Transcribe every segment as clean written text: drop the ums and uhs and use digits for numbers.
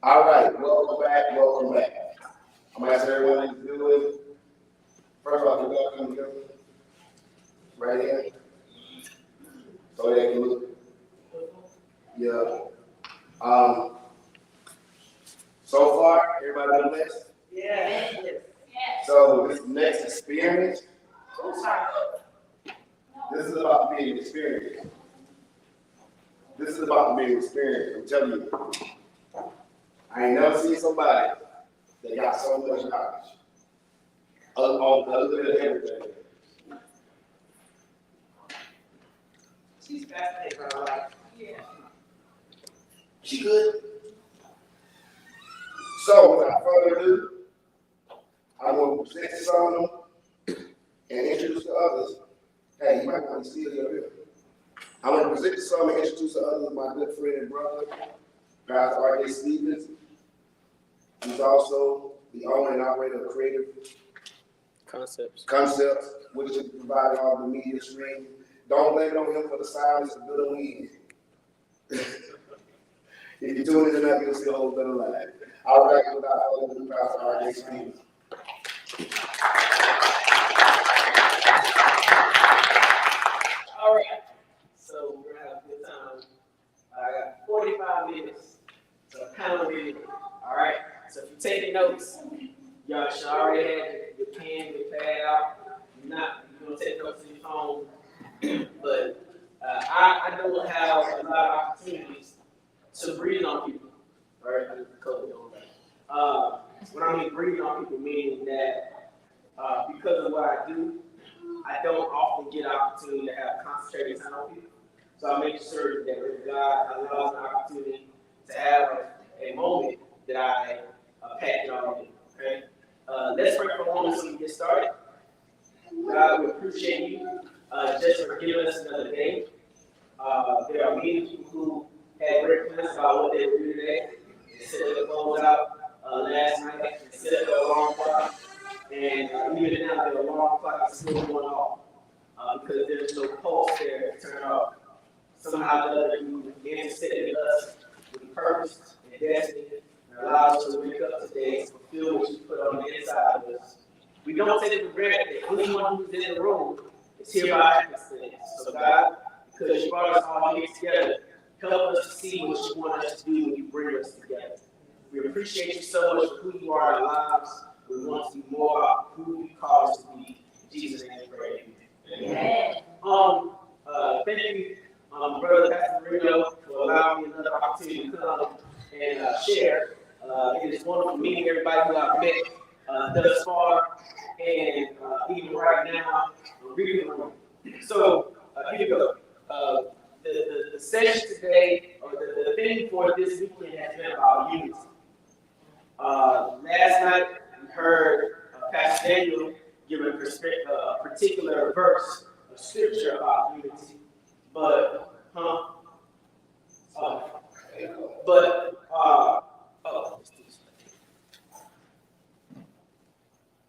All right, welcome back, welcome back. I'm gonna ask everyone to do it. First of all, can we all come together? Right here. So they can look. Yeah. Um, so far, everybody been blessed? Yeah. So this next experience, this is about to be an experience. This is about to be an experience. I'm telling you. I ain't never seen somebody that got so much knowledge. Other than everything. She's fascinating, bro. Like, yeah. She good. So without further ado, I'm going to present some and introduce the others. Hey, you might want to see it here. I'm going to present some and introduce the others, my good friend and brother, Pastor R.J. Stevens. He's also the owner and operator of Creative Concepts, which is providing all the media stream. Don't blame it on him for the sound, it's a good weed. If you tune in tonight, you'll see a whole better life. I'll back without further ado, Pastor R.J. Stevens. All right. So we're gonna have a good time. I got 45 minutes. So count on me. All right. So if you're taking notes, y'all should already have your pen, your pad out. If not, you're gonna take notes in your phone. But I don't have a lot of opportunities to breathe on people. All right. I just covered on that. When I mean breathing on people, meaning that because of what I do, I don't often get an opportunity to have concentrated time on people. So I make sure that when God allows an opportunity to have a moment that I pack it all in. Okay? Let's pray for a moment so we get started. God, we appreciate you just for giving us another day. There are many people who had great plans about what they would do today. They set their phones out last night, they set their alarm clock, and even now their alarm clock is still going off because there's no pulse there to turn off. Somehow or other, you intersected us with purpose and destiny and allow us to wake up today and fulfill what you put on the inside of us. We don't take it for granted that anyone who's in the room is here by happenstance. So God, because you brought us all here together, help us to see what you want us to do when you bring us together. We appreciate you so much for who you are in our lives. We want to be more about who you call us to be. In Jesus' name, we pray. Amen. Thank you, Brother Pastor Mareneo, for allowing me another opportunity to come and share. It is wonderful meeting everybody who I've met thus far, and even right now, reading the room. So here we go. The session today, or the theme for this weekend has been about unity. Last night, we heard Pastor Daniel give a particular verse of scripture about unity. But,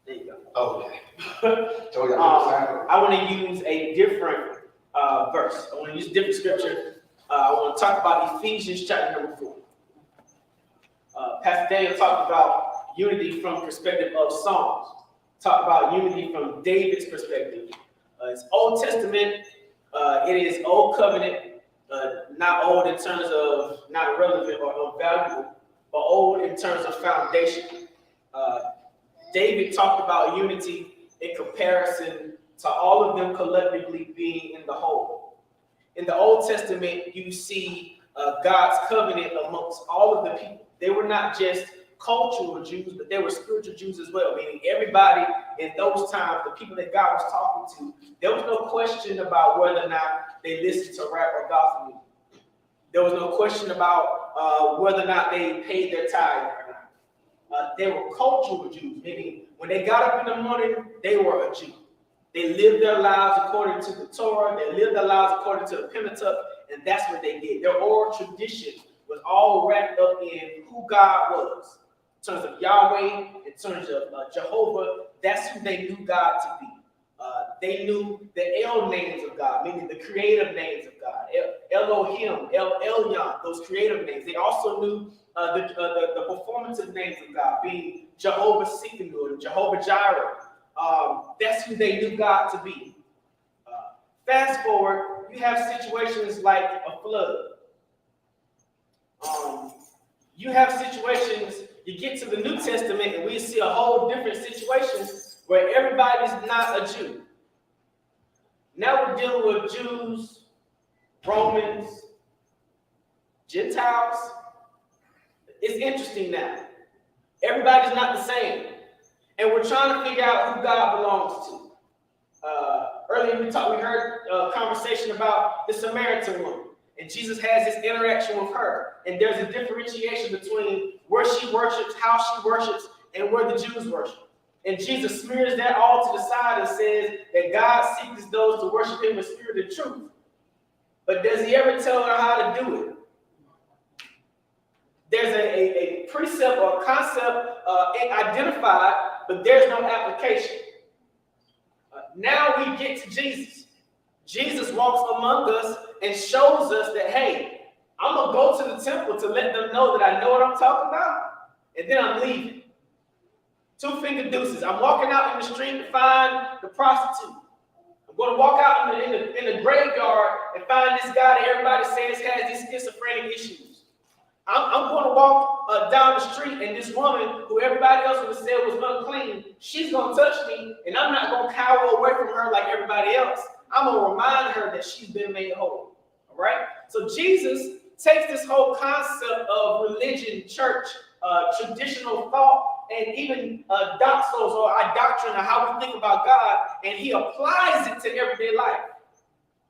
there you go. Okay. I want to use a different verse. I want to use a different scripture. I want to talk about Ephesians chapter number 4. Pastor Daniel talked about unity from the perspective of Psalms. Talked about unity from David's perspective. It's Old Testament. It is Old Covenant. Not old in terms of not relevant or unvaluable, but old in terms of foundation. David talked about unity in comparison to all of them collectively being in the whole. In the Old Testament, you see God's covenant amongst all of the people. They were not just cultural Jews, but they were spiritual Jews as well, meaning everybody in those times, the people that God was talking to, there was no question about whether or not they listened to rap or gospel music. There was no question about whether or not they paid their tithe or not. They were cultural Jews, meaning when they got up in the morning, they were a Jew. They lived their lives according to the Torah. They lived their lives according to the Pentateuch, and that's what they did. Their oral tradition was all wrapped up in who God was. In terms of Yahweh, in terms of Jehovah, that's who they knew God to be. They knew the El names of God, meaning the creative names of God. Elohim, El Elyon, those creative names. They also knew the performative names of God, being Jehovah Sikkenu and Jehovah Jireh. That's who they knew God to be. Fast forward, you have situations like a flood. You have situations, you get to the New Testament, and we see a whole different situation where everybody's not a Jew. Now we're dealing with Jews, Romans, Gentiles. It's interesting now. Everybody's not the same. And we're trying to figure out who God belongs to. Earlier we heard a conversation about the Samaritan woman. And Jesus has this interaction with her. And there's a differentiation between where she worships, how she worships, and where the Jews worship. And Jesus smears that all to the side and says that God seeks those to worship him in spirit and truth. But does he ever tell her how to do it? There's a precept or concept identified, but there's no application. Now we get to Jesus. Jesus walks among us and shows us that, hey, I'm going to go to the temple to let them know that I know what I'm talking about, and then I'm leaving. Two finger deuces. I'm walking out in the street to find the prostitute. I'm going to walk out in the graveyard and find this guy that everybody says has these schizophrenic issues. I'm going to walk down the street, and this woman, who everybody else would have said was unclean, she's going to touch me, and I'm not going to cower away from her like everybody else. I'm going to remind her that she's been made whole. All right? So Jesus takes this whole concept of religion, church, traditional thought, and even doxos or our doctrine of how we think about God, and he applies it to everyday life.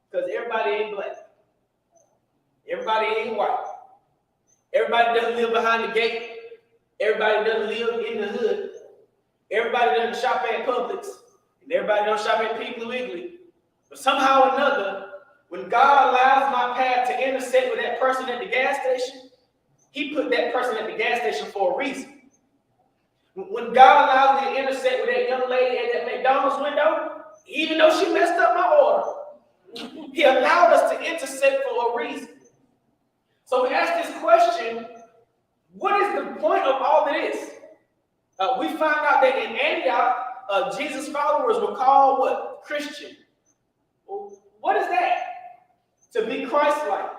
Because everybody ain't black. Everybody ain't white. Everybody doesn't live behind the gate. Everybody doesn't live in the hood. Everybody doesn't shop at Publix. And everybody don't shop at Piggly Wiggly. But somehow or another, when God allows my path to intersect with that person at the gas station, he put that person at the gas station for a reason. When God allows me to intersect with that young lady at that McDonald's window, even though she messed up my order, he allowed us to intersect for a reason. So we ask this question, what is the point of all of this? We find out that in Antioch, Jesus' followers were called what? Christian. Well, what is that? To be Christ-like.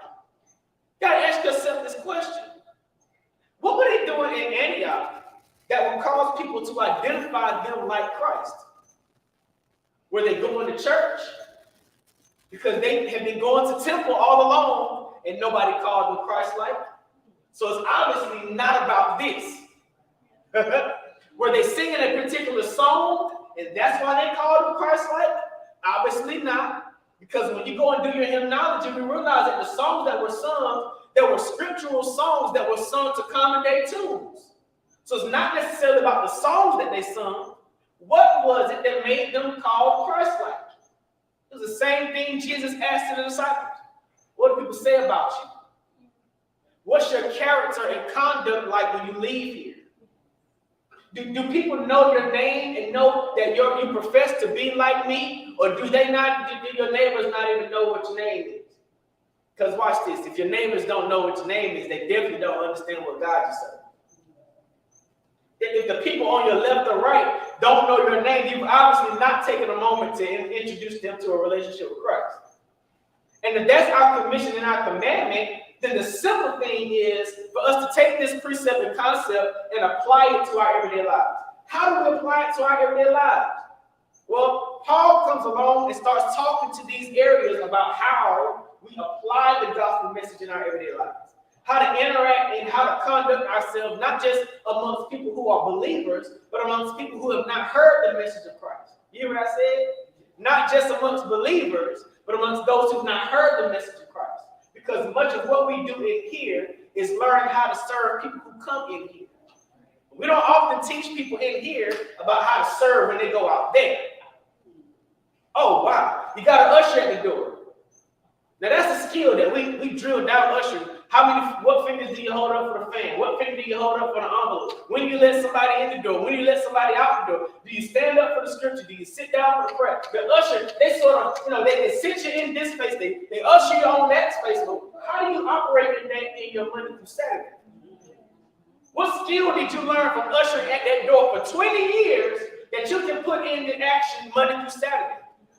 You got to ask yourself this question. What were they doing in Antioch that would cause people to identify them like Christ? Were they going to church? Because they had been going to temple all along and nobody called them Christ-like. So it's obviously not about this. Were they singing a particular song and that's why they called them Christ-like? Obviously not. Because when you go and do your hymnology, we realize that the songs that were sung, there were scriptural songs that were sung to common day tunes. So it's not necessarily about the songs that they sung. What was it that made them called Christ-like? It was the same thing Jesus asked the disciples. What do people say about you? What's your character and conduct like when you leave here? Do people know your name and know that you profess to be like me? Or do your neighbors not even know what your name is? Because watch this, if your neighbors don't know what your name is, they definitely don't understand what God just said. If the people on your left or right don't know your name, you've obviously not taken a moment to introduce them to a relationship with Christ. And if that's our commission and our commandment, then the simple thing is for us to take this precept and concept and apply it to our everyday lives. How do we apply it to our everyday lives? Well, Paul comes along and starts talking to these areas about how we apply the gospel message in our everyday lives. How to interact and how to conduct ourselves, not just amongst people who are believers, but amongst people who have not heard the message of Christ. You hear what I said? Not just amongst believers, but amongst those who have not heard the message of Christ. Because much of what we do in here is learn how to serve people who come in here. We don't often teach people in here about how to serve when they go out there. Oh, wow. You got an usher at the door. Now that's a skill that we drill down ushering. What fingers do you hold up for the fan? What finger do you hold up for the envelope? When do you let somebody in the door? When do you let somebody out the door? Do you stand up for the scripture? Do you sit down for the prayer? The usher, they sort of, they sit you in this space. They usher you on that space. But how do you operate in that in your Monday through Saturday? What skill did you learn from ushering at that door for 20 years that you can put into action Monday through Saturday?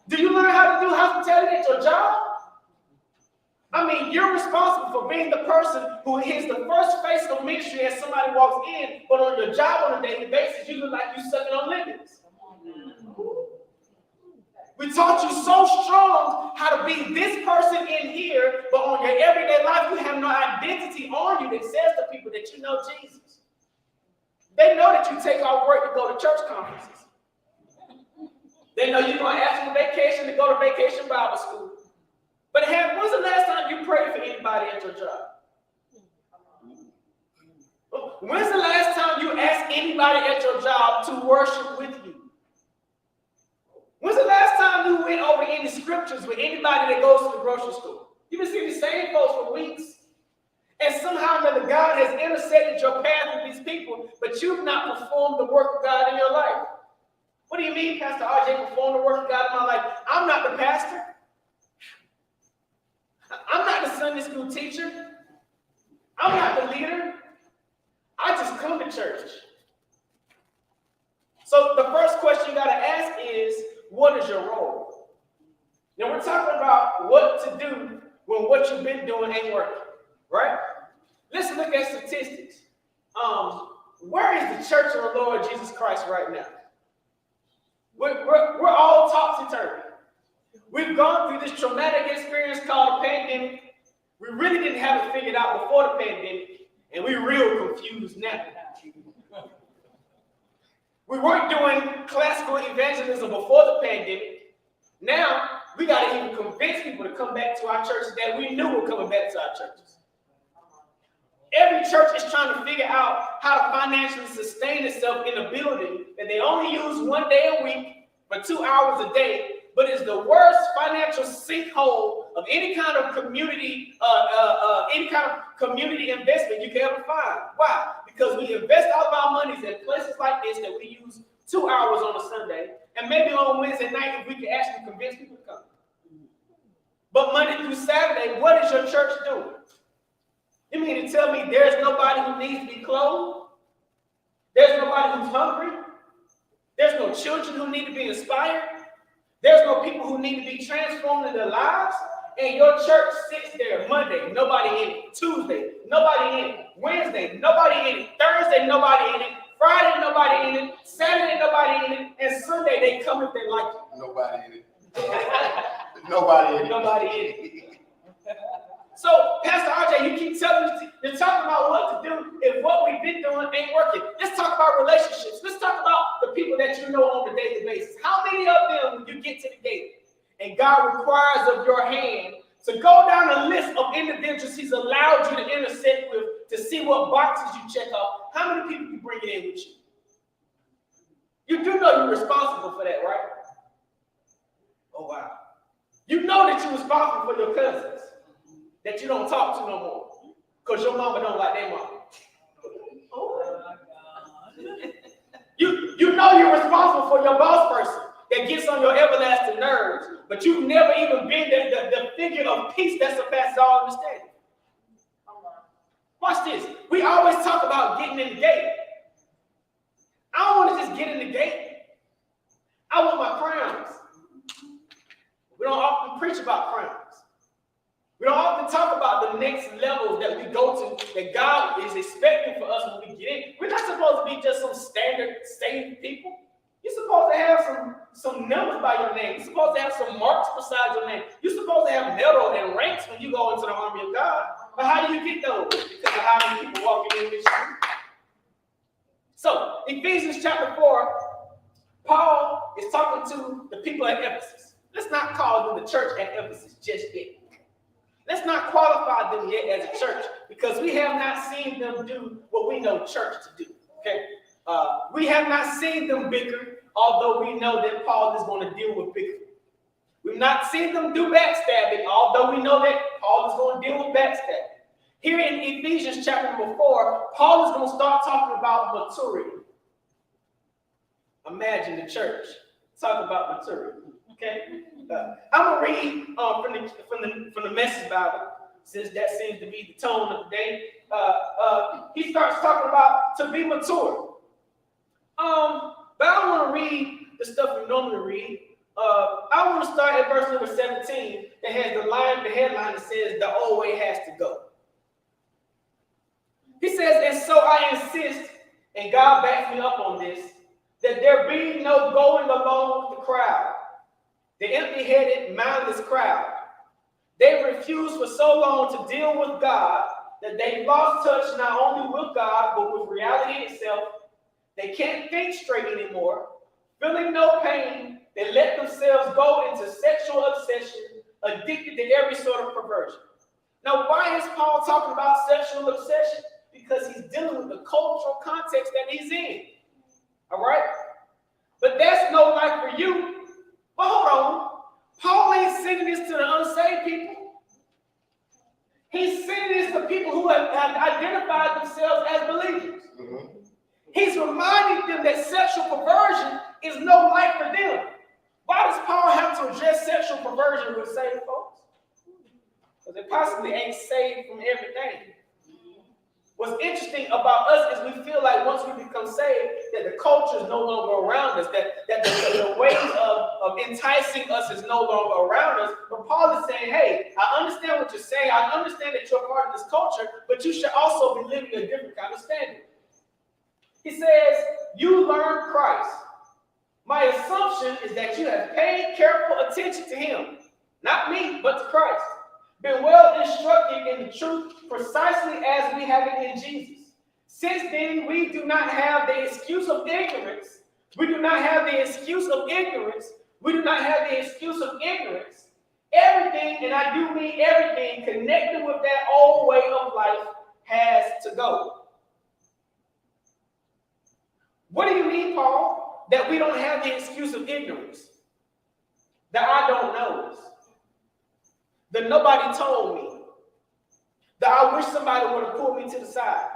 Do you learn how to do hospitality at your job? I mean, you're responsible for being the person who is the first face of ministry as somebody walks in, but on your job on a daily basis, you look like you're sucking on lemons. We taught you so strong how to be this person in here, but on your everyday life, you have no identity on you that says to people that you know Jesus. They know that you take off work to go to church conferences. They know you're going to ask for vacation to go to vacation Bible school. But when's the last time you prayed for anybody at your job? When's the last time you asked anybody at your job to worship with you? When's the last time you went over any scriptures with anybody that goes to the grocery store? You've been seeing the same folks for weeks. And somehow or another, God has intersected your path with these people, but you've not performed the work of God in your life. What do you mean, Pastor RJ, perform the work of God in my life? I'm not the pastor. I'm not the Sunday school teacher. I'm not the leader. I just come to church. So the first question you got to ask is, what is your role? Now we're talking about what to do when what you've been doing ain't working, right? Let's look at statistics. Where is the church of the Lord Jesus Christ right now? We're all topsy-turvy. We've gone through this traumatic experience called a pandemic. We really didn't have it figured out before the pandemic, and we're real confused now. We weren't doing classical evangelism before the pandemic. Now, we got to even convince people to come back to our churches that we knew were coming back to our churches. Every church is trying to figure out how to financially sustain itself in a building that they only use 1 day a week for 2 hours a day, but it's the worst financial sinkhole of any kind of community, investment you can ever find. Why? Because we invest all of our monies in places like this that we use 2 hours on a Sunday, and maybe on Wednesday night if we can actually convince people to come. But Monday through Saturday, what is your church doing? You mean to tell me there's nobody who needs to be clothed? There's nobody who's hungry? There's no children who need to be inspired? There's no people who need to be transformed in their lives? And your church sits there Monday, nobody in it. Tuesday, nobody in it. Wednesday, nobody in it. Thursday, nobody in it. Friday, nobody in it. Saturday, nobody in it. And Sunday, they come if they like it. Nobody in it. Nobody in it. Nobody in it. So, Pastor RJ, you keep telling us, you're talking about what to do if what we've been doing ain't working. Let's talk about relationships. Let's talk about the people that you know on a daily basis. How many of them, when you get to the gate and God requires of your hand to go down a list of individuals he's allowed you to intersect with to see what boxes you check off, how many people you bring it in with you? You do know you're responsible for that, right? Oh, wow. You know that you're responsible for your cousins that you don't talk to no more because your mama don't like their mama. Oh. You know you're responsible for your boss person that gets on your everlasting nerves, but you've never even been the figure of peace that surpasses all understanding. Watch this. We always talk about getting in the gate. I don't want to just get in the gate. I want my crowns. We don't often preach about crowns. We don't often talk about the next levels that we go to, that God is expecting for us when we get in. We're not supposed to be just some standard saved people. You're supposed to have some numbers by your name. You're supposed to have some marks beside your name. You're supposed to have medals and ranks when you go into the army of God. But how do you get those? Because of how many people walking in this room. So, Ephesians chapter 4, Paul is talking to the people at Ephesus. Let's not call them the church at Ephesus just yet. Let's not qualify them yet as a church because we have not seen them do what we know church to do. Okay, we have not seen them bicker, although we know that Paul is going to deal with bickering. We've not seen them do backstabbing, although we know that Paul is going to deal with backstabbing. Here in Ephesians chapter number 4, Paul is going to start talking about maturity. Imagine the church talking about maturity. Okay, I'm gonna read from the Message Bible, since that seems to be the tone of the day. He starts talking about to be mature. But I don't want to read the stuff we normally read. I want to start at verse number 17 that has the headline that says the old way has to go. He says, and so I insist, and God backs me up on this, that there be no going along with the crowd, the empty-headed, mindless crowd. They refused for so long to deal with God that they lost touch not only with God, but with reality itself. They can't think straight anymore. Feeling no pain, they let themselves go into sexual obsession, addicted to every sort of perversion. Now, why is Paul talking about sexual obsession? Because he's dealing with the cultural context that he's in. All right? But that's no life for you. But hold on. Paul ain't sending this to the unsaved people. He's sending this to people who have identified themselves as believers. Mm-hmm. He's reminding them that sexual perversion is no life for them. Why does Paul have to address sexual perversion with saved folks? Because they possibly ain't saved from everything. What's interesting about us is we feel like once we become saved, that the culture is no longer around us, that the ways of enticing us is no longer around us. But Paul is saying, hey, I understand what you're saying. I understand that you're part of this culture, but you should also be living a different kind of standard. He says, you learned Christ. My assumption is that you have paid careful attention to him, not me, but to Christ. Been well instructed in the truth precisely as we have it in Jesus. Since then, we do not have the excuse of ignorance. We do not have the excuse of ignorance. We do not have the excuse of ignorance. Everything, and I do mean everything, connected with that old way of life has to go. What do you mean, Paul, that we don't have the excuse of ignorance? That I don't know. That nobody told me. That I wish somebody would have pulled me to the side.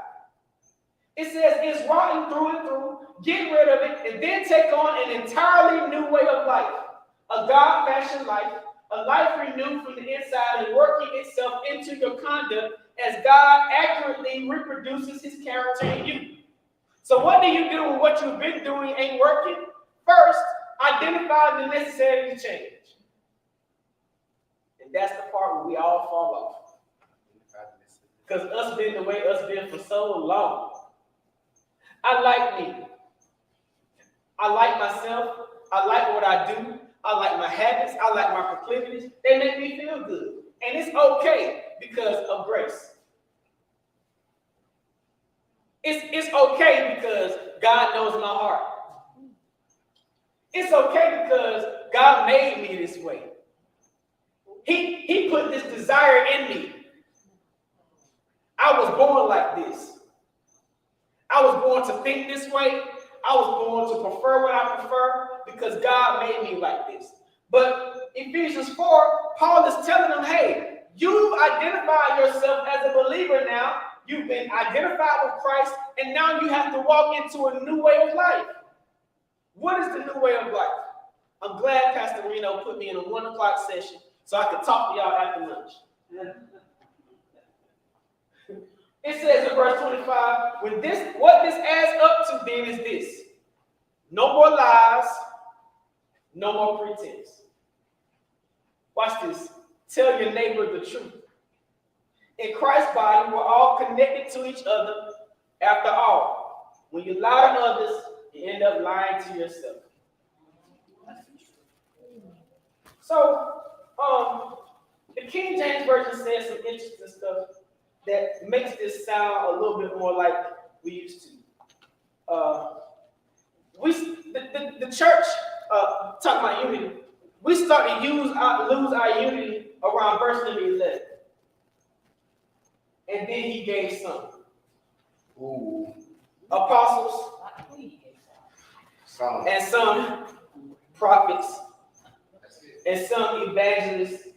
It says it's rotten through and through. Get rid of it and then take on an entirely new way of life. A God-fashioned life. A life renewed from the inside and working itself into your conduct as God accurately reproduces his character in you. So what do you do when what you've been doing ain't working? First, identify the necessary change. And that's the part where we all fall off. Because us being the way us been for so long. I like me. I like myself. I like what I do. I like my habits. I like my proclivities. They make me feel good. And it's okay because of grace. It's okay because God knows my heart. It's okay because God made me this way. He put this desire in me. I was born like this. I was born to think this way. I was born to prefer what I prefer because God made me like this. But Ephesians 4, Paul is telling them, hey, you identify yourself as a believer now. You've been identified with Christ, and now you have to walk into a new way of life. What is the new way of life? I'm glad Pastor Reno put me in a 1 o'clock session so I could talk to y'all after lunch. It says in verse 25, what this adds up to then is this. No more lies, no more pretense. Watch this. Tell your neighbor the truth. In Christ's body, we're all connected to each other. After all, when you lie to others, you end up lying to yourself. So, the King James Version says some interesting stuff that makes this sound a little bit more like we used to. The church, talking about unity, we start to lose our unity around verse number 11. And then he gave some. Ooh. Apostles. And some prophets. and some evangelists,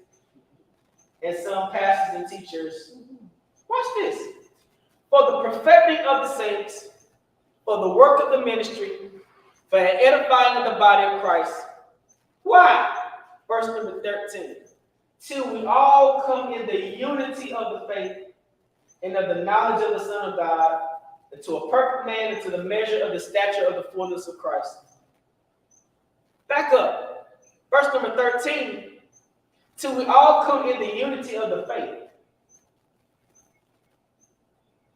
and some pastors and teachers. Watch this. For the perfecting of the saints, for the work of the ministry, for the edifying of the body of Christ. Why? Verse number 13. Till we all come in the unity of the faith and of the knowledge of the Son of God, and to a perfect man, and to the measure of the stature of the fullness of Christ. Back up. Verse number 13. Till we all come in the unity of the faith.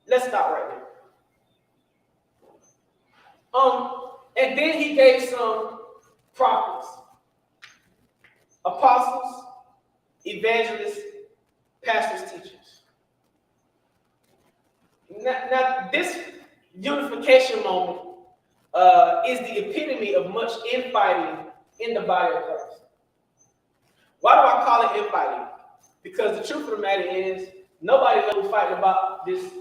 Let's stop right there. And then he gave some prophets, apostles, evangelists, pastors, teachers. Now this unification moment is the epitome of much infighting in the body of Christ. Why do I call it infighting? Because the truth of the matter is, nobody knows fighting about this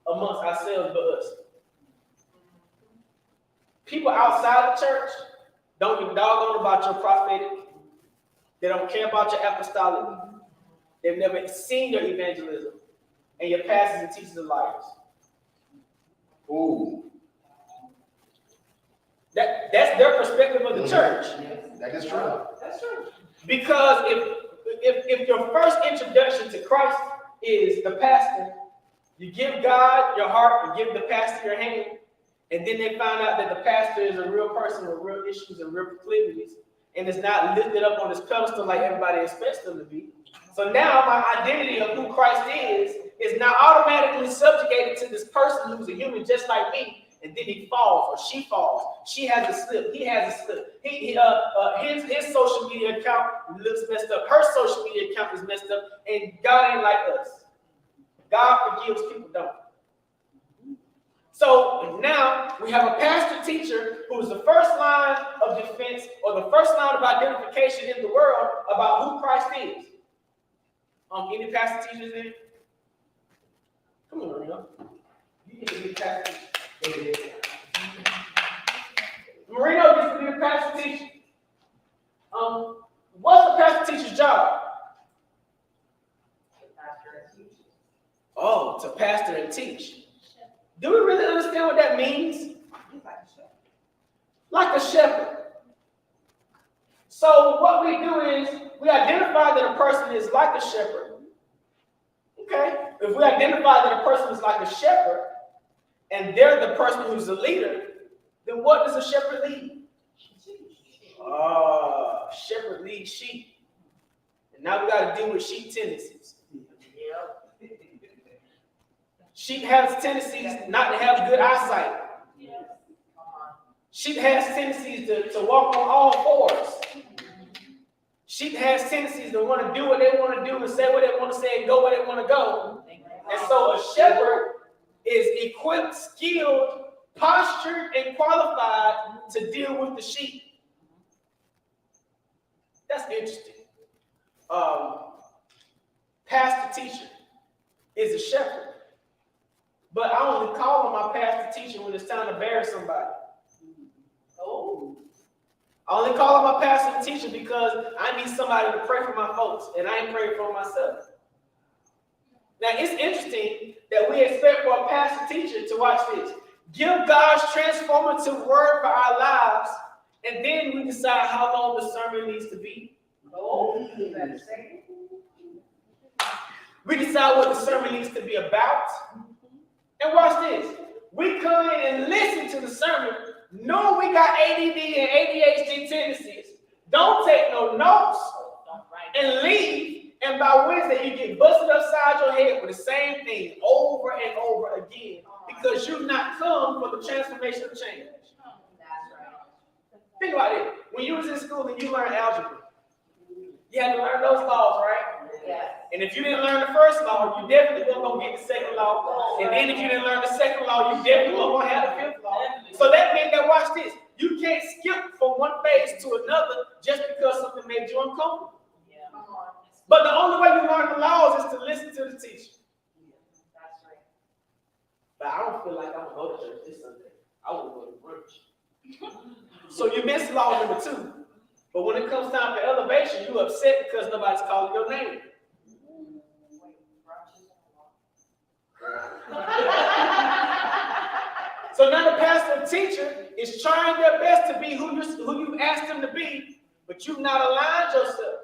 amongst ourselves but us. People outside the church don't give a doggone about your prophetic. They don't care about your apostolic. They've never seen your evangelism. And your pastors and teachers are liars. Ooh. That's their perspective of the church. That is true. That's true. Because if your first introduction to Christ is the pastor, you give God your heart, you give the pastor your hand, and then they find out that the pastor is a real person with real issues and real proclivities, and is not lifted up on this pedestal like everybody expects them to be. So now my identity of who Christ is now automatically subjugated to this person who's a human just like me, and then he falls or she falls. She has a slip. He has a slip. His social media account looks messed up. Her social media account is messed up, and God ain't like us. God forgives, people don't. So now we have a pastor teacher who is the first line of defense or the first line of identification in the world about who Christ is. Any pastor teachers in? Come on, Mareneo. You need to be a pastor teacher. Mareneo gets to be a pastor teacher. What's the pastor teacher's job? Oh, to pastor and teach. Do we really understand what that means? Like a shepherd. So what we do is we identify that a person is like a shepherd. Okay. If we identify that a person is like a shepherd, and they're the person who's the leader, then what does a shepherd lead? Shepherd leads sheep. And now we got to deal with sheep tendencies. Sheep has tendencies not to have good eyesight. Sheep has tendencies to walk on all fours. Sheep has tendencies to want to do what they want to do and say what they want to say and go where they want to go. And so a shepherd is equipped, skilled, postured, and qualified to deal with the sheep. That's interesting. Pastor teacher is a shepherd. But I only call on my pastor teacher when it's time to bury somebody. Oh. I only call on my pastor and teacher because I need somebody to pray for my folks, and I ain't praying for myself. Now, it's interesting that we expect for a pastor teacher to watch this. Give God's transformative word for our lives, and then we decide how long the sermon needs to be. Oh. We decide what the sermon needs to be about. And watch this. We come in and listen to the sermon, knowing we got ADD and ADHD tendencies. Don't take no notes and leave. And by Wednesday, you get busted upside your head with the same thing over and over again because you've not come for the transformation of change. Think about it. When you was in school and you learned algebra, you had to learn those laws, right? Yeah. And if you didn't learn the first law, you definitely weren't going to get the second law. And then if you didn't learn the second law, you definitely weren't going to have the fifth law. So that meant that, watch this, you can't skip from one phase to another just because something made you uncomfortable. Yeah. But the only way you learn the laws is to listen to the teacher. That's right. But I don't feel like I'm going to go to church this Sunday. I want to go to brunch. So you missed law number 2. But when it comes time for elevation, you upset because nobody's calling your name. So now the pastor and teacher is trying their best to be who you asked them to be, but you've not aligned yourself.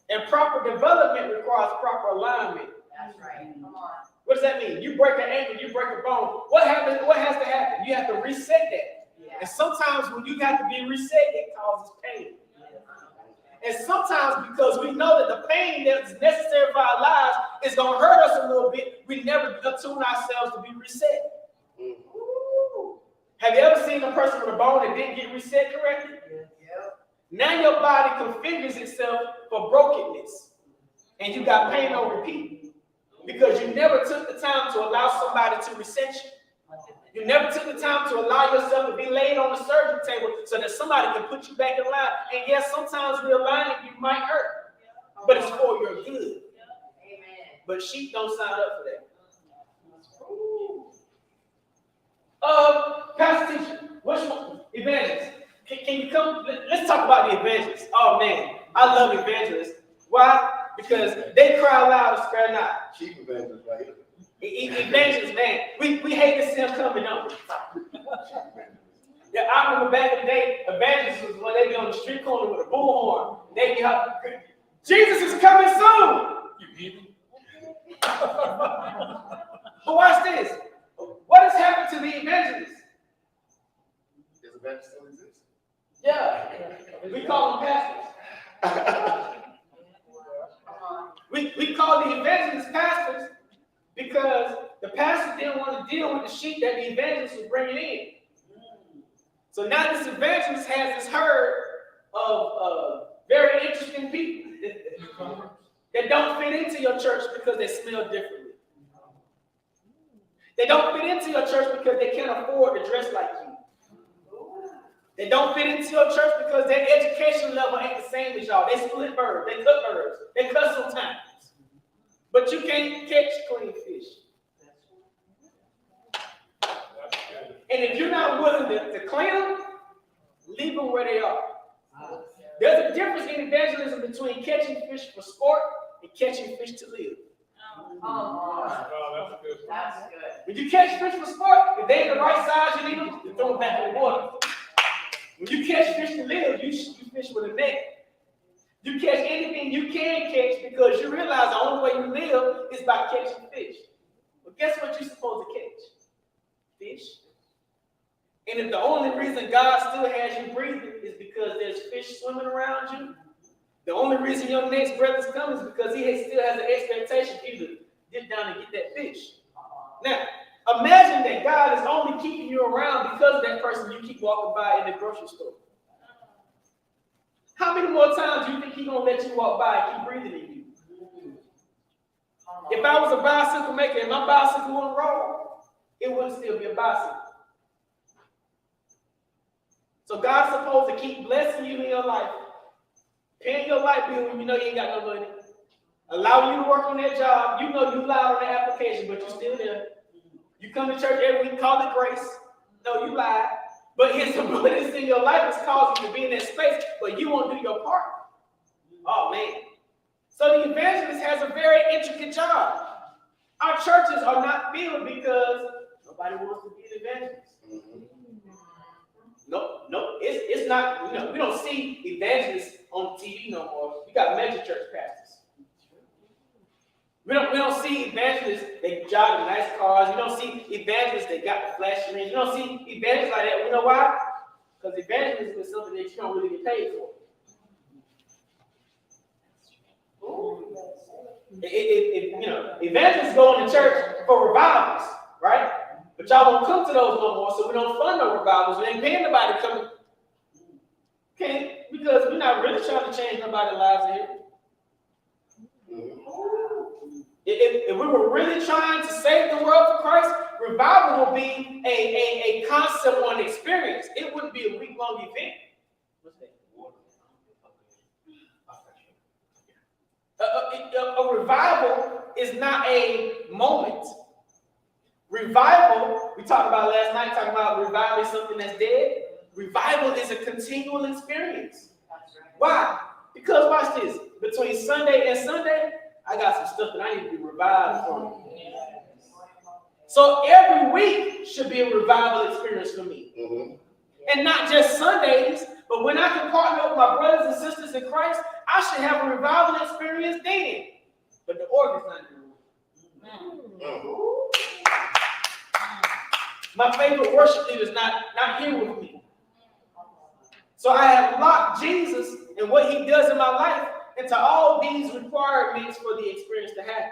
And proper development requires proper alignment. That's right. Come on. What does that mean? You break an ankle, you break a bone. What happens? What has to happen? You have to reset that. Yeah. And sometimes when you have to be reset, it causes pain. And sometimes because we know that the pain that's necessary for our lives is going to hurt us a little bit, we never attune ourselves to be reset. Have you ever seen a person with a bone that didn't get reset correctly? Yep. Now your body configures itself for brokenness. And you got pain on repeat. Because you never took the time to allow somebody to reset you. You never took the time to allow yourself to be laid on the surgery table so that somebody can put you back in line. And yes, sometimes realigning you might hurt, but it's for your good. Amen. But sheep don't sign up for that. Pastor teacher, which one? Evangelist. Can you come? Let's talk about the evangelists. Oh man, I love evangelists. Why? Because they cry loud and spare not. Chief evangelist right here. Evangelists, man, we hate to see them coming up. Yeah, I remember back in the day, evangelists was when they be on the street corner with a bullhorn. They be up, Jesus is coming soon. You hear me? But watch this. What has happened to the evangelists? Does evangelist still exist? Yeah, we call them pastors. We call the evangelists pastors because the pastor didn't want to deal with the sheep that the evangelist was bringing in. So now this evangelist has this herd of very interesting people that don't fit into your church because they smell differently. They don't fit into your church because they can't afford to dress like you. They don't fit into your church because their education level ain't the same as y'all. They split birds, they cook birds, they cuss sometimes. But you can't catch clean fish. And if you're not willing to clean them, leave them where they are. There's a difference in evangelism between catching fish for sport and catching fish to live. Oh, that's good. When you catch fish for sport, if they're the right size, you need them, you throw them back in the water. When you catch fish to live, you fish with a net. You catch anything you can catch because you realize the only way you live is by catching fish. But guess what you're supposed to catch? Fish. And if the only reason God still has you breathing is because there's fish swimming around you, the only reason your next breath is coming is because he still has an expectation for you to get down and get that fish. Now, imagine that God is only keeping you around because of that person you keep walking by in the grocery store. How many more times do you think he's going to let you walk by and keep breathing in you? If I was a bicycle maker and my bicycle wouldn't roll, it wouldn't still be a bicycle. So God's supposed to keep blessing you in your life, paying your light bill when you know you ain't got no money, allowing you to work on that job. You know you lied on that application, but you're still there. You come to church every week, call it grace. No, you lied. But his abilities in your life is causing you to be in that space, but you won't do your part. Oh, man. So the evangelist has a very intricate job. Our churches are not filled because nobody wants to be an evangelist. No, it's not, we don't see evangelists on TV no more. We got mega church pastors. We don't see evangelists that drive the nice cars. We don't see evangelists that got the flash screens. We don't see evangelists like that. You know why? Because evangelism is something that you don't really get paid for. Evangelists go into church for revivals, right? But y'all won't come to those no more, so we don't fund no revivals. We ain't paying nobody to come. Okay, because we're not really trying to change nobody's lives here. If we were really trying to save the world for Christ, revival would be a concept or an experience. It wouldn't be a week-long event. A revival is not a moment. Revival, we talked about last night, talking about reviving something that's dead. revival is a continual experience. That's right. Why? Because watch this. Between Sunday and Sunday, I got some stuff that I need to be revived from. So every week should be a revival experience for me. And not just Sundays, but when I can partner with my brothers and sisters in Christ, I should have a revival experience then. But the organ's not in the room. My favorite worship leader is not here with me. So I have locked Jesus and what he does in my life into all these requirements for the experience to happen.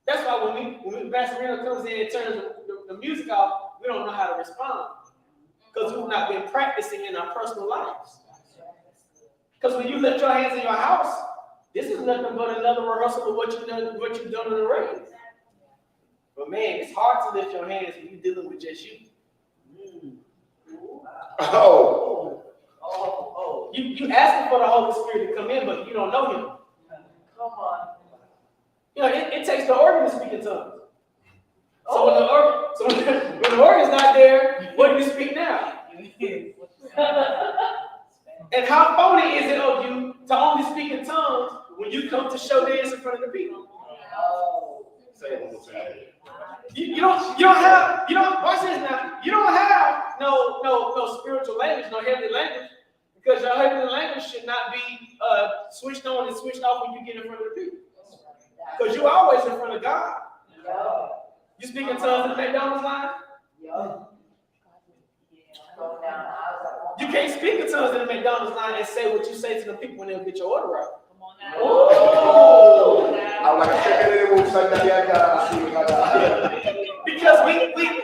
That's why when Mareneo comes in and turns the music off, we don't know how to respond. Because we've not been practicing in our personal lives. Because when you lift your hands in your house, this is nothing but another rehearsal of what you've done in the race. But man, it's hard to lift your hands when you're dealing with just you. You asking for the Holy Spirit to come in, but you don't know him. Come on. You know, it takes the organ to speak in tongues. So when the organ's not there, what do you speak now? And how phony is it of you to only speak in tongues when you come to show dance in front of the people? Say it one more time. You don't have watch this now. You don't have no spiritual language, no heavenly language, because your heavenly language should not be switched on and switched off when you get in front of the people. Because you're always in front of God. You speak in tongues in the McDonald's line? You can't speak in tongues in the McDonald's line and say what you say to the people when they'll get your order right. Because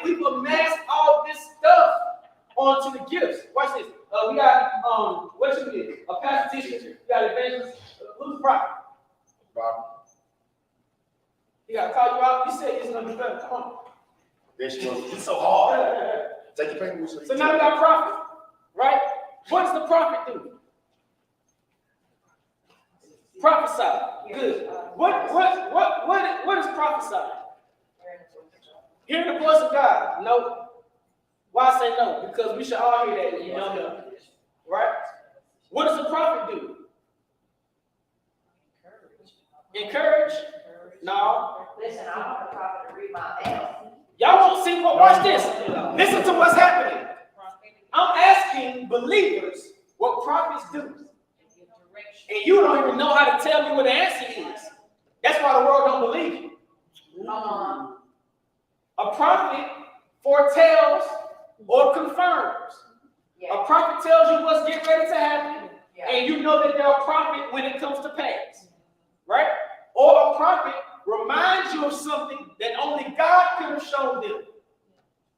we've amassed all this stuff onto the gifts. Watch this. We got what you did? A pastor teacher. We got evangelist. Who's the prophet? Bob. He got to call you out. You said it's gonna be better. Come on. It's so hard. Take your paper. So now we got prophet, right? What does the prophet do? Prophesy. Good. What is prophesy? Hearing the voice of God. No. Why say no? Because we should all hear that when you know him. Right? What does the prophet do? Encourage? No. Listen, I want the prophet to read my mail. Y'all won't see what. Watch this. Listen to what's happening. I'm asking believers what prophets do. And you don't even know how to tell me what the answer is. That's why the world don't believe you. A prophet foretells or confirms. A prophet tells you what's getting ready to happen, and you know that they're a prophet when it comes to pass. Right? Or a prophet reminds you of something that only God could have shown them.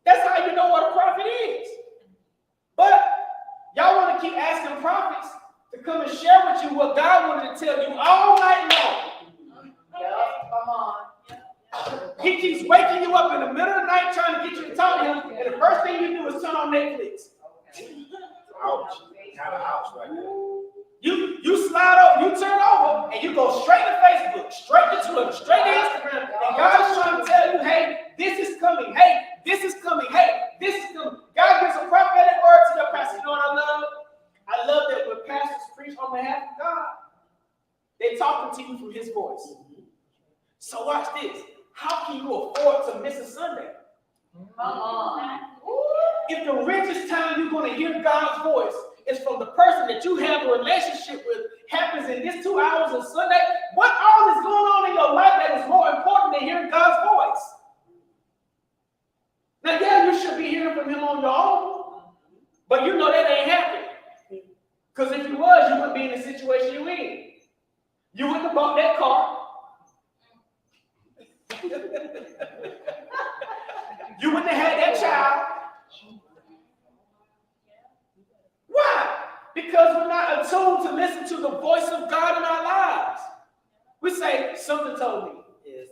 That's how you know what a prophet is. But y'all want to keep asking prophets to come and share with you what God wanted to tell you all night long. Come on. He keeps waking you up in the middle of the night trying to get you to talk to him, and the first thing you do is turn on Netflix. Ouch. Kind of ouch right there. You slide over, you turn over, and you go straight to Facebook, straight to Twitter, straight to Instagram, and God's trying to tell you, hey, this is coming, hey, this is coming, hey, this is coming. God gives a prophetic word to your pastor. You know what I love? I love that when pastors preach on behalf of God, they're talking to you from his voice. So watch this. How can you afford to miss a Sunday? Come on. If the richest time you're going to hear God's voice is from the person that you have a relationship with happens in this 2 hours of Sunday, what all is going on in your life that is more important than hearing God's voice? Now, yeah, you should be hearing from him on your own, but you know that ain't happening. Because if you was, you wouldn't be in the situation you're in. You wouldn't have bought that car. You wouldn't have had that child. Why? Because we're not attuned to listen to the voice of God in our lives. We say, something told me. Yes.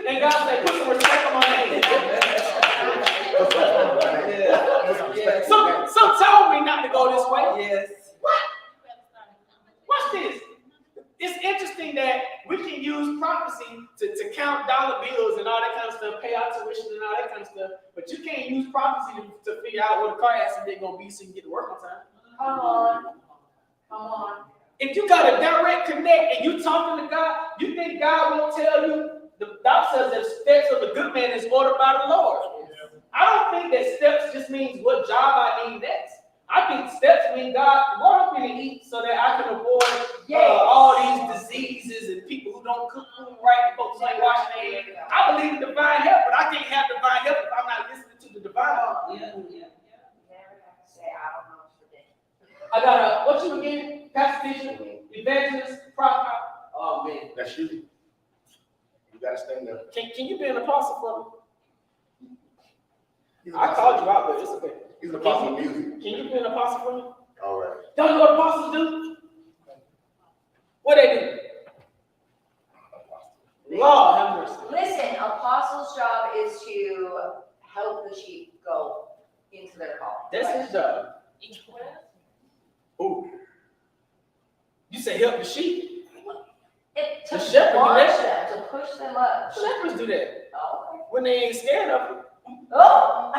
And God said, put some respect on my name. Some told me not to go this way. Yes. What? Watch this. It's interesting that we can use prophecy to count dollar bills and all that kind of stuff, pay our tuition intuition and all that kind of stuff. But you can't use prophecy to figure out what a car accident gonna be so you can get to work on time. Come on. Come on. If you got a direct connect and you talking to God, you think God won't tell you? The Bible says that steps of a good man is ordered by the Lord. I don't think that steps just means what job I need next. I think steps mean God, what I'm going to eat so that I can avoid all these diseases and people who don't cook food right and folks ain't washing their hands. I believe in divine help, but I can't have divine help if I'm not listening to the divine. Never have to say, I don't know today. I got a, what you again? Pastor, teacher, evangelist, prophet. Oh man. That's you. You gotta stand up. Can you be an apostle for me? I called you out, but it's okay. He's an apostle of music. Can you be an apostle for me? All right. Y'all know what apostles do? What they do? Lord have mercy. Listen, apostle's job is to help the sheep go into their calling. That's his job. Ooh. You say help the sheep? It The took shepherd do launch that. them, to push them up. Shepherds do that Oh. when they ain't scared of them. Oh.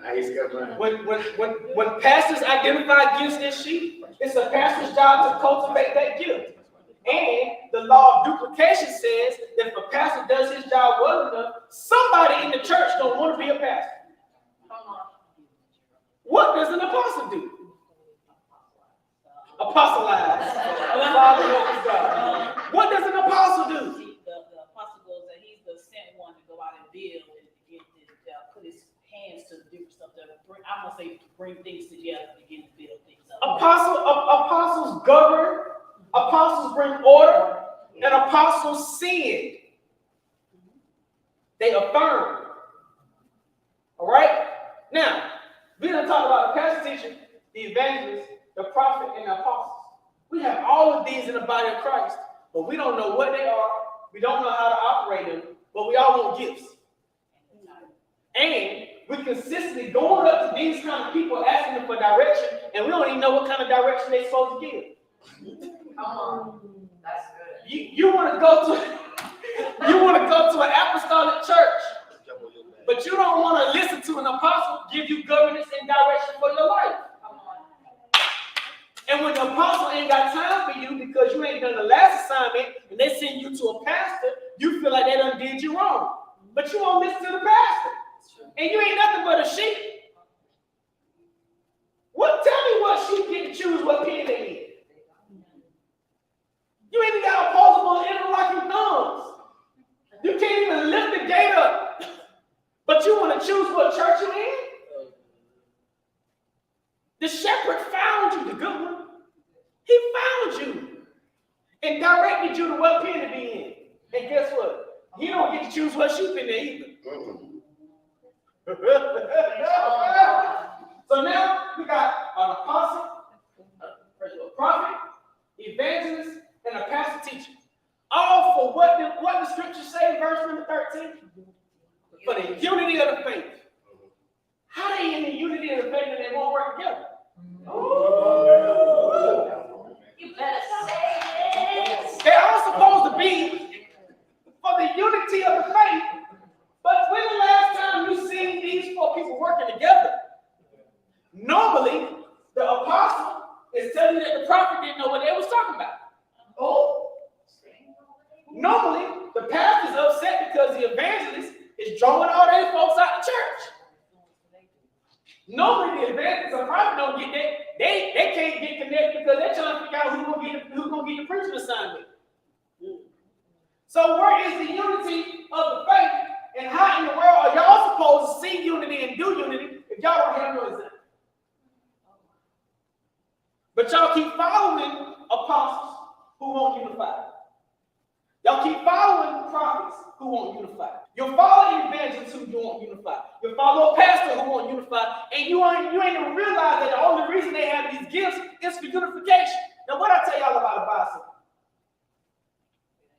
I ain't scared, man. When pastors identify gifts in sheep, it's a pastor's job to cultivate that gift. And the law of duplication says that if a pastor does his job well enough, somebody in the church don't want to be a pastor. Come on. What does an apostle do? Apostolize. Father, help us, God. What does an apostle do? The apostle goes that he's the sent one to go out and build and begin to put his hands to different stuff that bring, I'm gonna say, to bring things together, begin to build things up. Apostles govern, apostles bring order, and apostles send. They affirm. All right? Now, we're going to talk about the pastor, teacher, the evangelist, the prophet, and the apostles. We have all of these in the body of Christ, but we don't know what they are. We don't know how to operate them, but we all want gifts. And we consistently going up to these kind of people asking them for direction, and we don't even know what kind of direction they're supposed to give. Come on. That's good. You want to go to an apostolic church, but you don't want to listen to an apostle give you governance and direction for your life. Come on. And when the apostle ain't got time for you because you ain't done the last assignment and they send you to a pastor, you feel like they done did you wrong. But you won't listen to the pastor. And you ain't nothing but a sheep. Tell me what sheep get to choose what pen they need. You ain't even got opposable interlocking thumbs. You can't even lift the gate up. But you want to choose what church you're in? The shepherd found you, the good one. He found you and directed you to what pen to be in. And guess what? You don't get to choose what sheep in there either. So now we got an apostle, a prophet, evangelist, and a pastor teacher. All for what the scripture say in verse number 13? For the unity of the faith. How they in the unity of the faith and they won't work together? Ooh. You better say this. They're all supposed to be for the unity of the faith. But when the last time you seen these four people working together? Normally, the apostle is telling you that the prophet didn't know what they was talking about. Oh. Normally, the pastor's upset because the evangelist is drawing all their folks out of church. Normally, the evangelist or prophet don't get that. They can't get connected because they're trying to figure out who's gonna get the preaching assignment. So where is the unity of the faith? And how in the world are y'all supposed to see unity and do unity if y'all don't have no example? But y'all keep following apostles who won't unify. Y'all keep following prophets who won't unify. You're following evangelists who won't unify. You follow a pastor who won't unify. And you ain't even realize that the only reason they have these gifts is for unification. Now, what I tell y'all about a bicycle?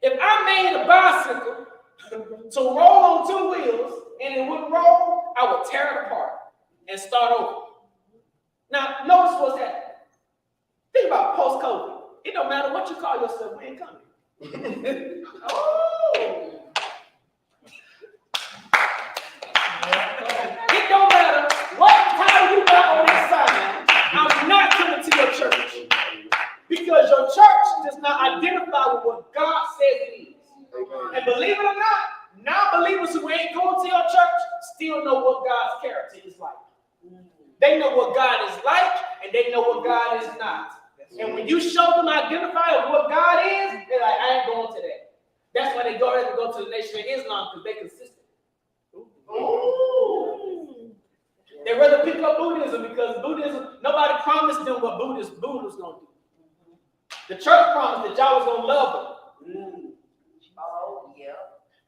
If I made a bicycle to roll on two wheels and it wouldn't roll, I would tear it apart and start over. Now, notice what's happening. Think about post-COVID. It don't matter what you call yourself, we ain't coming. Oh! Christians who ain't going to your church still know what God's character is like. They know what God is like, and they know what God is not. And when you show them identify of what God is, they're like, I ain't going to that. That's why they go ahead and go to the Nation of Islam, because they're consistent. Ooh. They rather pick up Buddhism because Buddhism, nobody promised them what Buddha was going to do. The church promised that y'all was going to love them. Oh, yeah.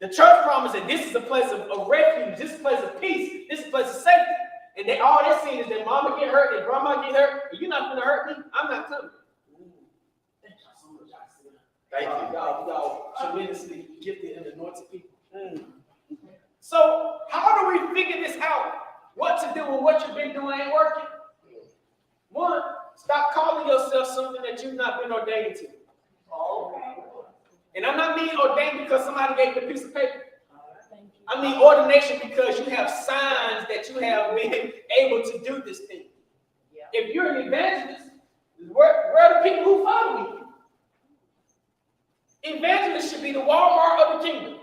The church promised that this is a place of refuge, this is a place of peace, this is a place of safety. And they all they're seeing is that mama get hurt, that grandma get hurt, and you're not going to hurt me, I'm not coming. Thank y'all so much. Thank you. Y'all tremendously gifted and anointed people. So how do we figure this out? What to do when what you've been doing ain't working? One, stop calling yourself something that you've not been ordained to. And I'm not being ordained because somebody gave you a piece of paper. I mean ordination because you have signs that you have been able to do this thing. Yeah. If you're an evangelist, where are the people who follow you? Evangelists should be the Walmart of the kingdom.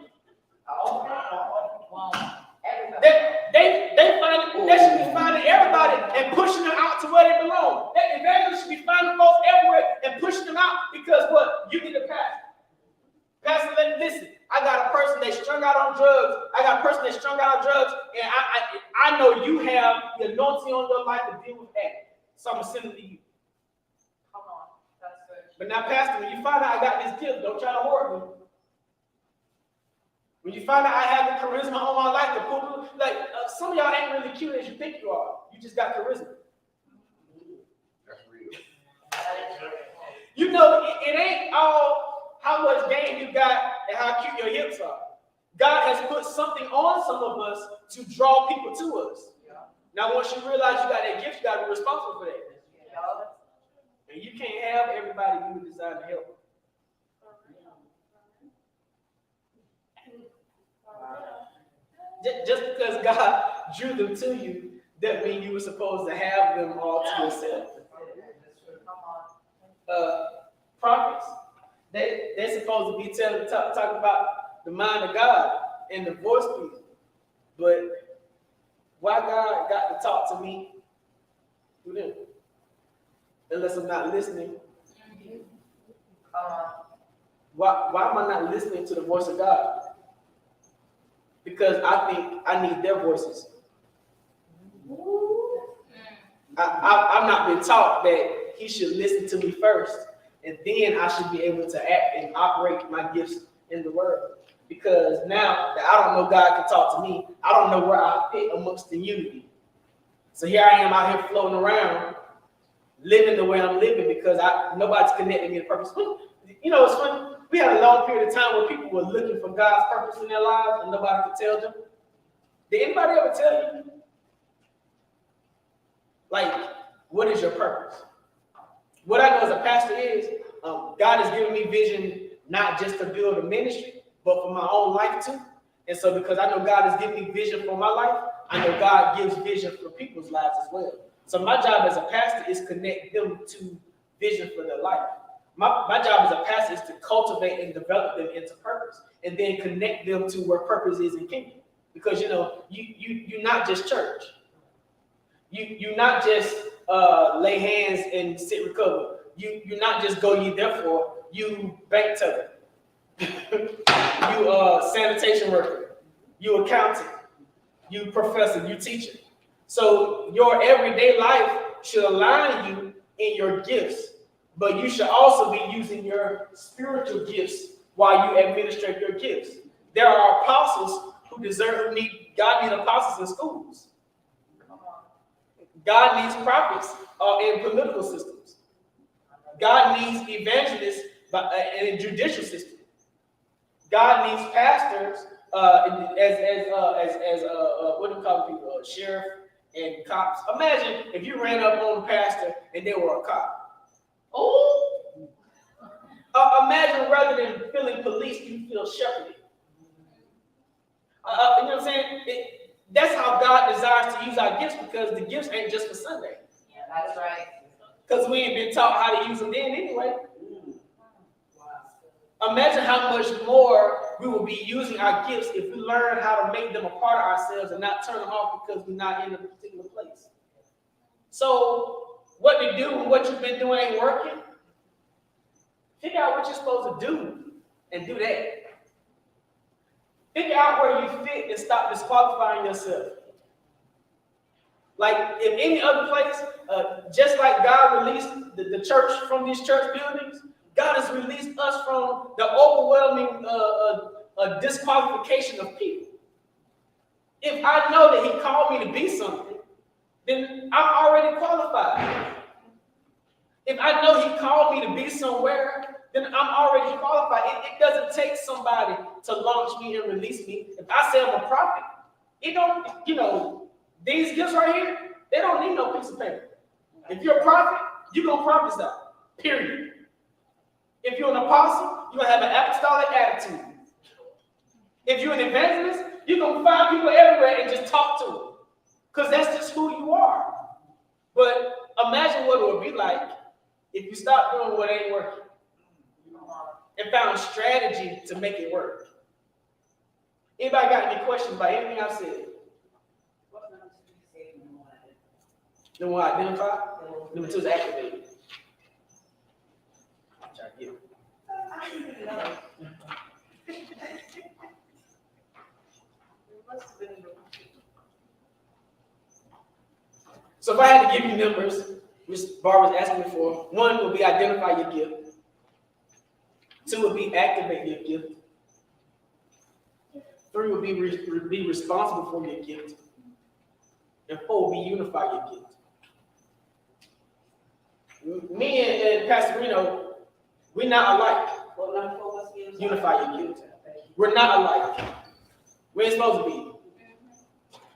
Everybody. They should be finding everybody and pushing them out to where they belong. That evangelists should be finding folks everywhere and pushing them out because what? You need a pastor. Pastor, listen, I got a person that's strung out on drugs. I got a person that's strung out on drugs, and I know you have the anointing on your life to deal with that. So I'm going to send it to you. Come on. That's good. But now, Pastor, when you find out I got this gift, don't try to hoard me. When you find out I have the charisma on my life to pull, like some of y'all ain't really cute as you think you are. You just got charisma. That's real. You know, it ain't all how much game you got and how cute your hips are. God has put something on some of us to draw people to us. Yeah. Now, once you realize you got that gift, you got to be responsible for that. Yeah. And you can't have everybody you desire to help. Just because God drew them to you, doesn't mean you were supposed to have them all to yourself. Prophets, they're supposed to be talking about the mind of God and the voice people. But why God got to talk to me through them? Unless I'm not listening. Why am I not listening to the voice of God? Because I think I need their voices. I've not been taught that he should listen to me first, and then I should be able to act and operate my gifts in the world. Because now that I don't know God can talk to me, I don't know where I fit amongst the unity. So here I am out here floating around, living the way I'm living because nobody's connecting me to purpose. You know, it's funny. We had a long period of time where people were looking for God's purpose in their lives and nobody could tell them. Did anybody ever tell you? Like, what is your purpose? What I know as a pastor is, God has given me vision not just to build a ministry, but for my own life too. And so because I know God has given me vision for my life, I know God gives vision for people's lives as well. So my job as a pastor is connect them to vision for their life. My job as a pastor is to cultivate and develop them into purpose and then connect them to where purpose is in kingdom. Because, you know, you're not just church. You're not just lay hands and sit recover. You're not just go ye therefore. You bank teller. You sanitation worker. You accountant. You professor. You teacher. So your everyday life should align you in your gifts. But you should also be using your spiritual gifts while you administrate your gifts. There are apostles who God needs apostles in schools. God needs prophets in political systems. God needs evangelists in a judicial system. God needs pastors as what do you call people? Sheriff and cops. Imagine if you ran up on a pastor and they were a cop. Oh, imagine rather than feeling policed, you feel shepherded. You know what I'm saying? That's how God desires to use our gifts because the gifts ain't just for Sunday. Yeah, that's right. Because we ain't been taught how to use them then anyway. Imagine how much more we will be using our gifts if we learn how to make them a part of ourselves and not turn them off because we're not in a particular place. So what to do and what you've been doing ain't working. Figure out what you're supposed to do and do that. Figure out where you fit and stop disqualifying yourself. Like in any other place, just like God released the church from these church buildings, God has released us from the overwhelming disqualification of people. If I know that He called me to be something, then I'm already qualified. If I know He called me to be somewhere, then I'm already qualified. It doesn't take somebody to launch me and release me. If I say I'm a prophet, it don't, these gifts right here, they don't need no piece of paper. If you're a prophet, you're going to prophesy, period. If you're an apostle, you're going to have an apostolic attitude. If you're an evangelist, you're going to find people everywhere and just talk to them. Because that's just who you are. But imagine what it would be like if you stop doing what ain't working and found a strategy to make it work. Anybody got any questions about anything I said? Number one, identify. Number two is activate. I'm trying to get it. So if I had to give you numbers, which Barbara's asking me for, 1 would be identify your gift. 2 would be activate your gift. 3 would be responsible for your gift. And 4 would be unify your gift. Me and Pastor Reno, we're not alike. Unify your gift. We're not alike. We ain't supposed to be.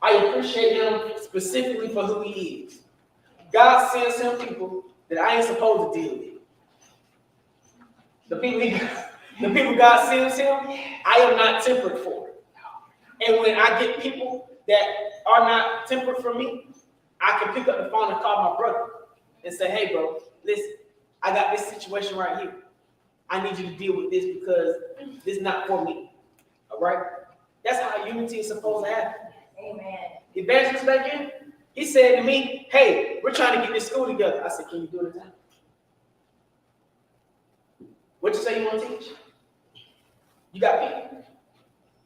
I appreciate him specifically for who he is. God sends him people that I ain't supposed to deal with. The people God sends him, I am not tempered for. And when I get people that are not tempered for me, I can pick up the phone and call my brother and say, hey, bro, listen, I got this situation right here. I need you to deal with this because this is not for me. All right? That's how unity is supposed to happen. Amen. Evangelist back in, he said to me, hey, we're trying to get this school together. I said, can you do it now? What you say you want to teach? You got people?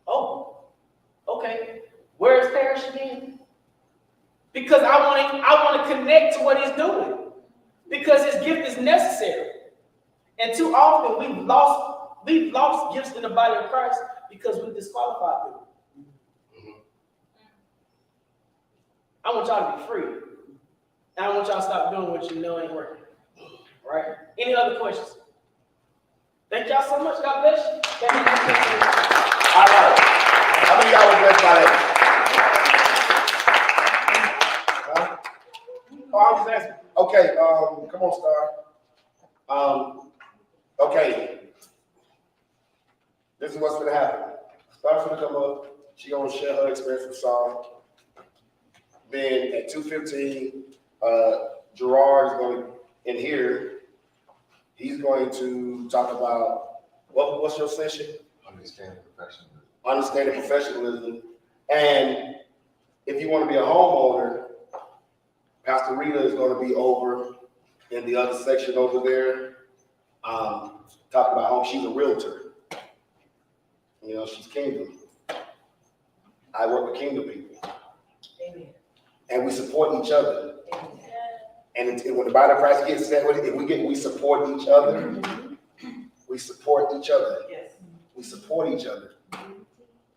Oh, okay. Where is Parrish again? Because I want to connect to what he's doing. Because his gift is necessary. And too often we've lost gifts in the body of Christ because we disqualified them. I want y'all to be free. And I want y'all to stop doing what you know ain't working. All right? Any other questions? Thank y'all so much. God bless you. Thank you. All right. How many of y'all were blessed by that? Huh? Oh, I was asking. Okay, come on, Star. Okay. This is what's gonna happen. Star's gonna come up. She's gonna share her experience with Saul. Then at 2:15, Gerard is going to, in here, he's going to talk about, what's your session? Understanding professionalism. Understanding professionalism. And if you want to be a homeowner, Pastor Rita is going to be over in the other section over there, talking about home. She's a realtor. She's kingdom. I work with kingdom people. Amen. And we support each other. And when the body of Christ gets that, we support each other. We support each other. Yes. We support each other.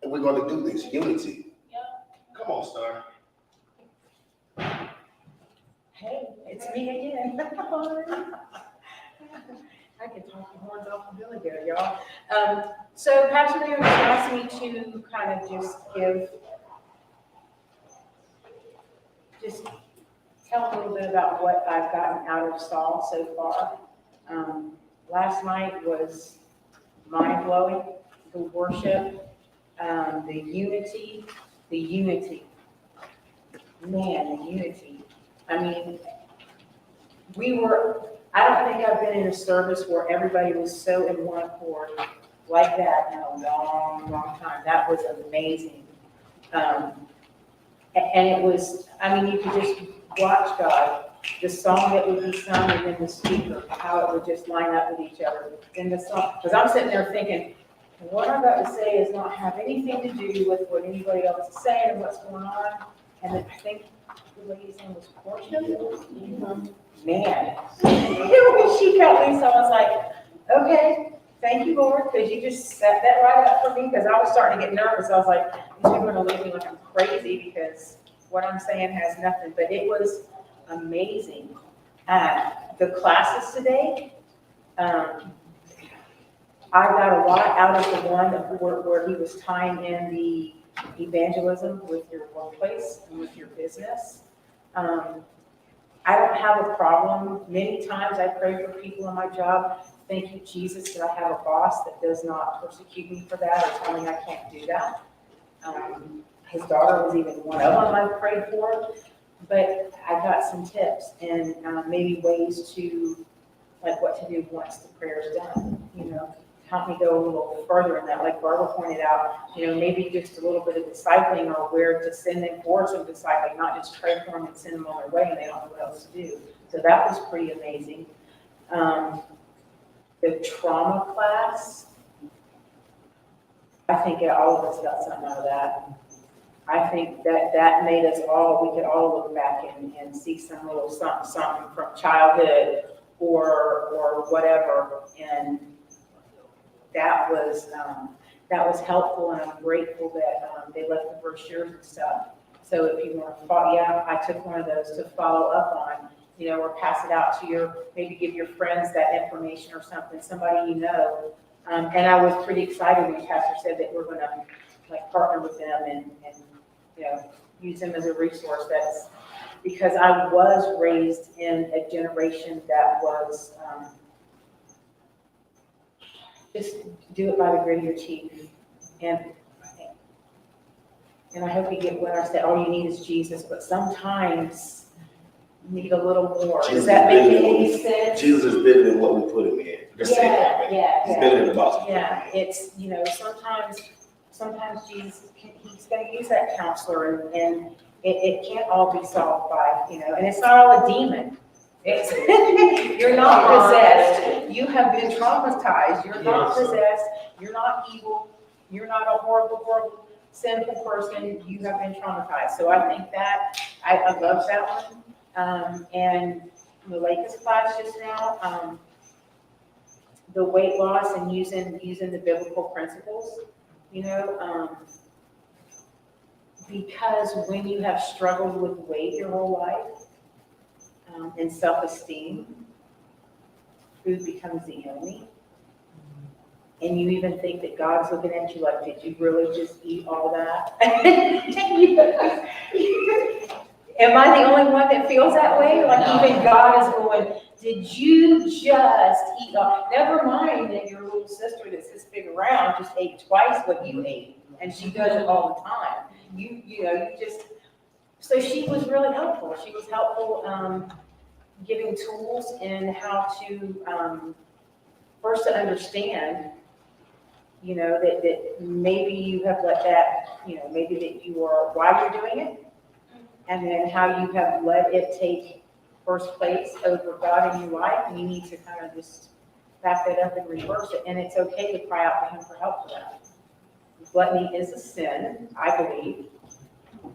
And we're going to do this, unity. Come on, Star. Hey, it's me again. I can talk your horns off the billy there, y'all. So Pastor Mareneo asked me to kind of just tell a little bit about what I've gotten out of Saul so far. Last night was mind-blowing. The worship, the unity. Man, the unity. I mean, I don't think I've been in a service where everybody was so in one accord like that in a long, long time. That was amazing. And it was, I mean, you could just watch God, the song that would be sung and then the speaker, how it would just line up with each other. Then the song, because I'm sitting there thinking, what I'm about to say does not have anything to do with what anybody else is saying and what's going on. And then I think the lady's name was Portia. Man, when she got loose, I was like, okay, thank you, Lord, because you just set that right up for me, because I was starting to get nervous. I was like, these people are going to look at me like I'm crazy because what I'm saying has nothing. But it was amazing. The classes today, I got a lot out of the one where he was tying in the evangelism with your workplace and with your business. I don't have a problem. Many times I pray for people in my job. Thank you, Jesus, that I have a boss that does not persecute me for that or tell me I can't do that. His daughter was even one of them I prayed for. But I got some tips and maybe ways to, like what to do once the prayer's done, you know. Help me go a little further in that. Like Barbara pointed out, you know, maybe just a little bit of discipling or where to send them for some discipling, not just pray for them and send them on their way and they don't know what else to do. So that was pretty amazing. The trauma class, I think all of us got something out of that. I think that made us all, we could all look back and see some little something from childhood or whatever. And that was helpful, and I'm grateful that they left the brochures and stuff. So if you want to follow, yeah, I took one of those to follow up on, you know, or pass it out to maybe give your friends that information or something, somebody you know. And I was pretty excited when Pastor said that we're going to like partner with them and you know, use them as a resource. That's because I was raised in a generation that was just do it by the grit of your teeth. And I hope you get what I said, all you need is Jesus, but sometimes you need a little more. Does that make any sense? Jesus is bigger than what we put him in. Just say it that way. He's bigger than the box. Yeah, it's, you know, sometimes Jesus, he's going to use that counselor and it can't all be solved by, you know, and it's not all a demon. It's, you're not possessed. You have been traumatized. You're not possessed. You're not evil. You're not a horrible, horrible, sinful person. You have been traumatized. So I think that, I love that one. And the latest class just now, the weight loss and using the biblical principles, you know, because when you have struggled with weight your whole life, and self-esteem, food becomes the enemy. And you even think that God's looking at you like, did you really just eat all that? Am I the only one that feels that way? Like even God is going, did you just eat all? Never mind that your little sister that's this big around just ate twice what you ate. And she does it all the time. You know, you just, so she was really helpful. She was helpful giving tools in how to, first to understand, you know, that maybe you have let that, you know, maybe that you are, why you're doing it, and then how you have let it take first place over God in your life, and you need to kind of just back that up and reverse it. And it's okay to cry out to him for help for that. Gluttony is a sin, I believe,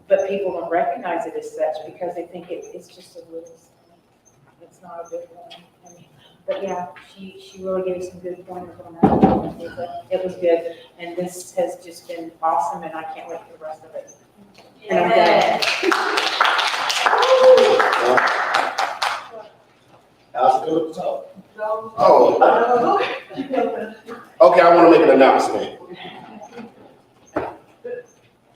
but people don't recognize it as such because they think it's just a little sin. It's not a big one. I mean, but yeah, she really gave some good pointers on that. It was good, and this has just been awesome, and I can't wait for the rest of it. And I'm done. How's it going to talk? Oh. Okay, I want to make an announcement.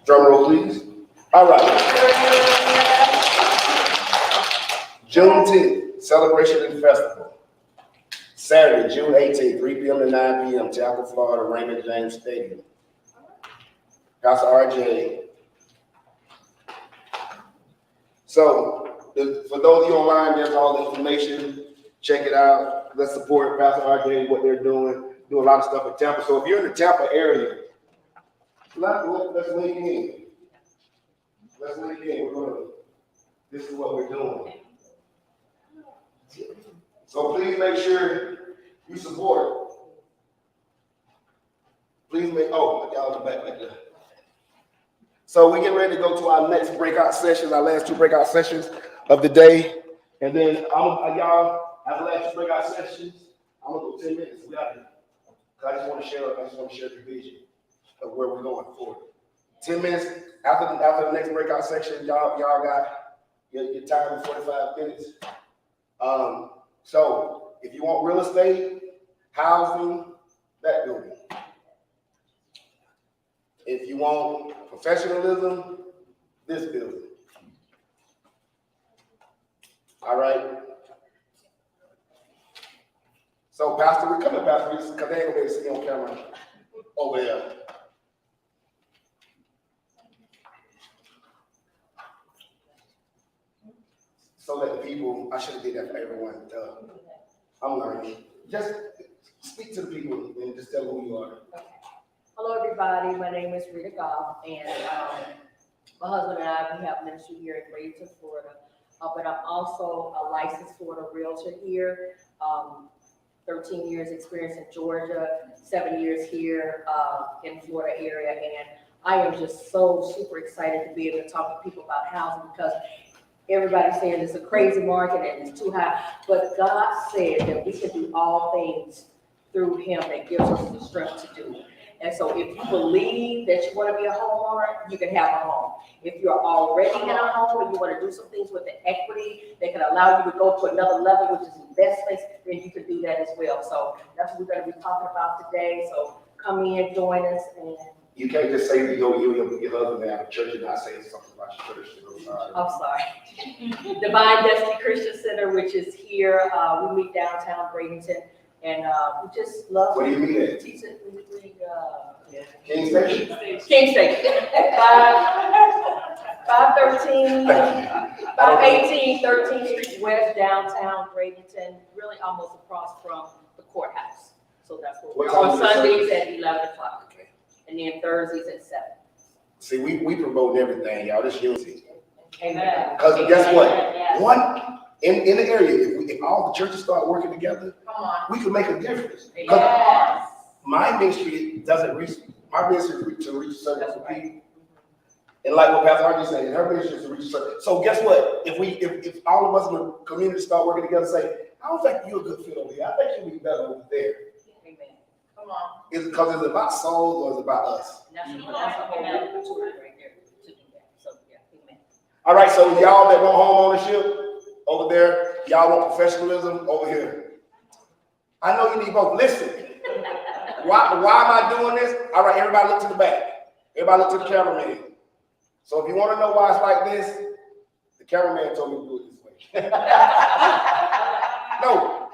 Drum roll, please. All right. Juneteenth celebration and festival. Saturday, June 18th, 3 p.m. to 9 p.m. Chapel, Florida, Raymond James Stadium. Pastor RJ. So, for those of you online, there's all the information. Check it out. Let's support Pastor RJ, what they're doing do a lot of stuff in Tampa. So if you're in the Tampa area, let's link in. Let's link in. This is what we're doing. So please make sure you support. Please make, oh, y'all in the back there. So we're getting ready to go to our next breakout sessions, our last 2 breakout sessions of the day. And then y'all have the last 2 breakout sessions. I'm gonna go 10 minutes. We got it. I just want to share the vision of where we're going forward. 10 minutes after the next breakout section, y'all got your time in 45 minutes. So if you want real estate, housing, that building. If you want professionalism, this building. All right. So, Pastor, we're coming, Pastor, because they ain't gonna be able to see on camera over there. So that the people, I should have did that for everyone. I'm learning. Just speak to the people and just tell them who you are. Hello, everybody. My name is Rita Goff, and my husband and I, we have ministry here in Bradenton, Florida. But I'm also a licensed Florida realtor here. 13 years experience in Georgia, 7 years here in Florida area, and I am just so super excited to be able to talk to people about housing because everybody's saying it's a crazy market and it's too high, but God said that we can do all things through Him that gives us the strength to do it. And so if you believe that you want to be a homeowner, you can have a home. If you're already in a home and you want to do some things with the equity that can allow you to go to another level, which is investments, then you can do that as well. So that's what we're going to be talking about today. So come in, join us. And you can't just say that you and your husband have a church and not saying something about your church. I'm sorry. Divine Destiny Christian Center, which is here. We meet downtown Bradenton. And we just love. Where do you meet at? King King Station? King Station. 513, 518, 13th Street West, downtown Bradenton, really almost across from the courthouse. So that's what we're on Sundays at 11 o'clock. Okay. And then Thursdays at 7. See, we promote everything, y'all. This unity. Amen. Because guess what? Yes. One, in the area, if all the churches start working together, Come on. we can make a difference. Yes. My ministry doesn't reach, my ministry is to reach a certain group of people. And like what Pastor Hardy said, her ministry is to reach a certain. So guess what? If all of us in the community start working together and say, I don't think you're a good fit over here. I think you'll be better over there. Amen. Come on. Is it because it's about souls or is it about us? That's a whole other tool right there to do that. So yeah, amen. All right, so y'all that want home ownership over there, y'all want professionalism over here. I know you need both. Listen, why am I doing this? All right, everybody look to the back. Everybody look to the cameraman. So if you want to know why it's like this, the cameraman told me to do it this way. No,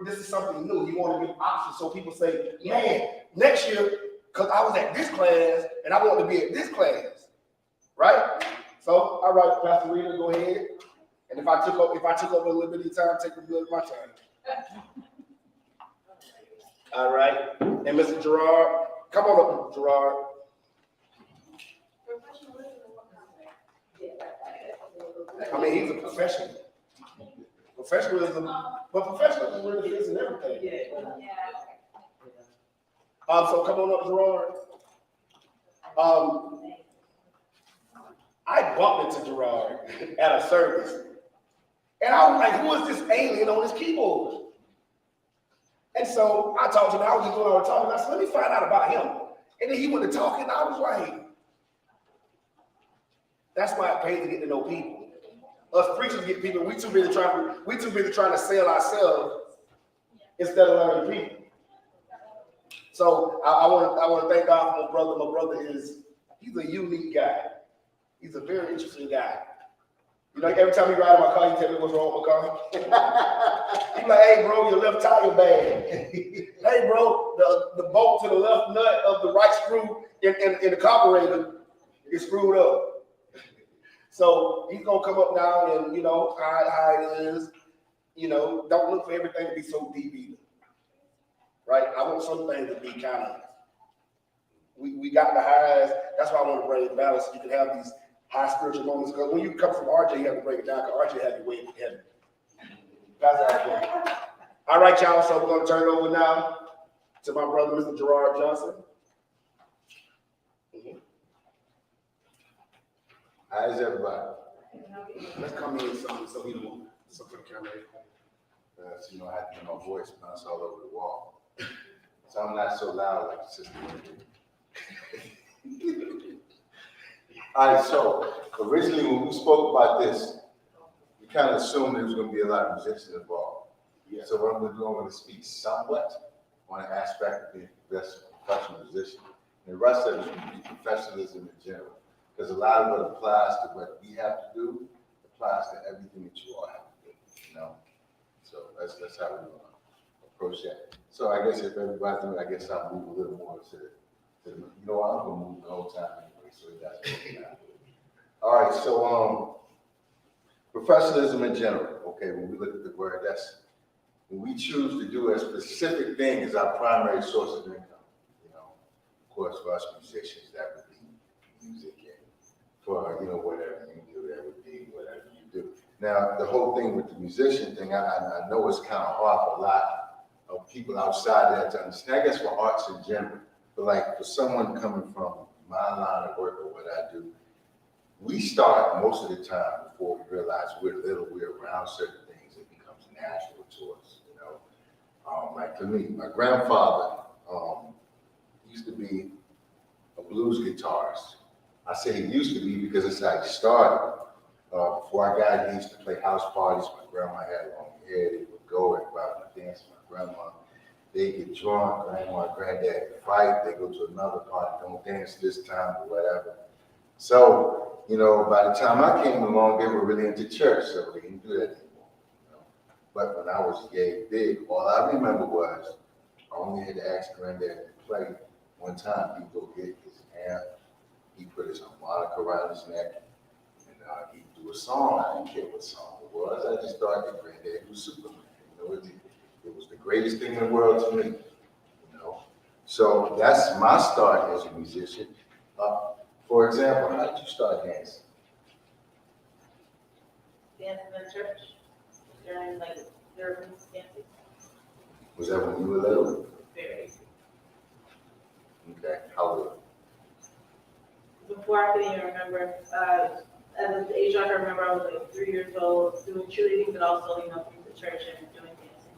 this is something new. You want to give options so people say, man, next year, because I was at this class and I want to be at this class, right? So, all right, Pastor Rita, go ahead. And if I took over a little bit of time, take a bit of my time. All right, and Mr. Gerard, come on up, Gerard. I mean, he's a professional. Professionalism, but professionalism really is in everything. So come on up, Gerard. I bumped into Gerard at a service, and I was like, "Who is this alien on his keyboard?" And so I talked to him. I was just doing all the talking. I said, "Let me find out about him." And then he went to talking. I was like, "That's why I pay to get to know people. Us preachers get people. We too busy trying to sell ourselves instead of learning people." So I want to thank God for my brother. My brother he's a unique guy. He's a very interesting guy. You know, every time he ride in my car, he tell me what's wrong with my car. He's like, "Hey, bro, your left tire bad." "Hey, bro, the bolt to the left nut of the right screw in the carburetor is screwed up." So he's gonna come up now and, you know, how it is. You know, don't look for everything to be so deep either. right? I want some things to be kind of, we got the highs, that's why I want to bring it balance, so you can have these high spiritual moments, because when you come from RJ, you have to break it down, because RJ have you way heavy. That's how I go. All right, y'all, so we're gonna turn it over now to my brother, Mr. Gerard Johnson. How's everybody? Let's come in so we don't, so for the camera. So you know, I have to get my voice bounced all over the wall. So I'm not so loud like the sister. All right, so originally when we spoke about this, we kind of assumed there was going to be a lot of musicians involved. Yeah. So what I'm going to do, I'm going to speak somewhat on an aspect of being the best professional musician. And the rest of it is going to be professionalism in general. Because a lot of what applies to what we have to do applies to everything that you all have to do, you know? So that's how we're going to approach that. So I guess if everybody's doing it, I guess I'll move a little more to you know what, I'm going to move the whole time anyway, so it doesn't matter. All right, so professionalism in general, okay, when we look at the word, that's when we choose to do a specific thing as our primary source of income, you know. Of course, for us musicians, that would be music, and for, you know, whatever you do, that would be whatever you do. Now, the whole thing with the musician thing, I know it's kind of hard for a lot of people outside that to understand, I guess for arts in general, but like for someone coming from my line of work or what I do, we start most of the time before we realize we're around certain things, it becomes natural to us, you know. Like for me, my grandfather used to be a blues guitarist. I say he used to be because it's how he started. Before I got here, he used to play house parties. My grandma had long hair. They would go and go out and dance with my grandma. They get drunk, grandma and granddad fight. They go to another party, don't dance this time or whatever. So, you know, by the time I came along, they were really into church, so they didn't do that anymore. You know? But when I was big, all I remember was I only had to ask granddad to play one time. He'd go get his amp, he put his harmonica around his neck, and he'd do a song. I didn't care what song it was. I just thought that granddad was Superman. You know, it was the greatest thing in the world to me. You know, so that's my start as a musician. For example, how did you start dancing? Dancing in church, during like their dancing. Was that when you were little? Very. Okay, how old? Before I could even remember, at the age I can remember, I was like 3 years old, doing cheerleading, but also, you know, from the church and doing dancing.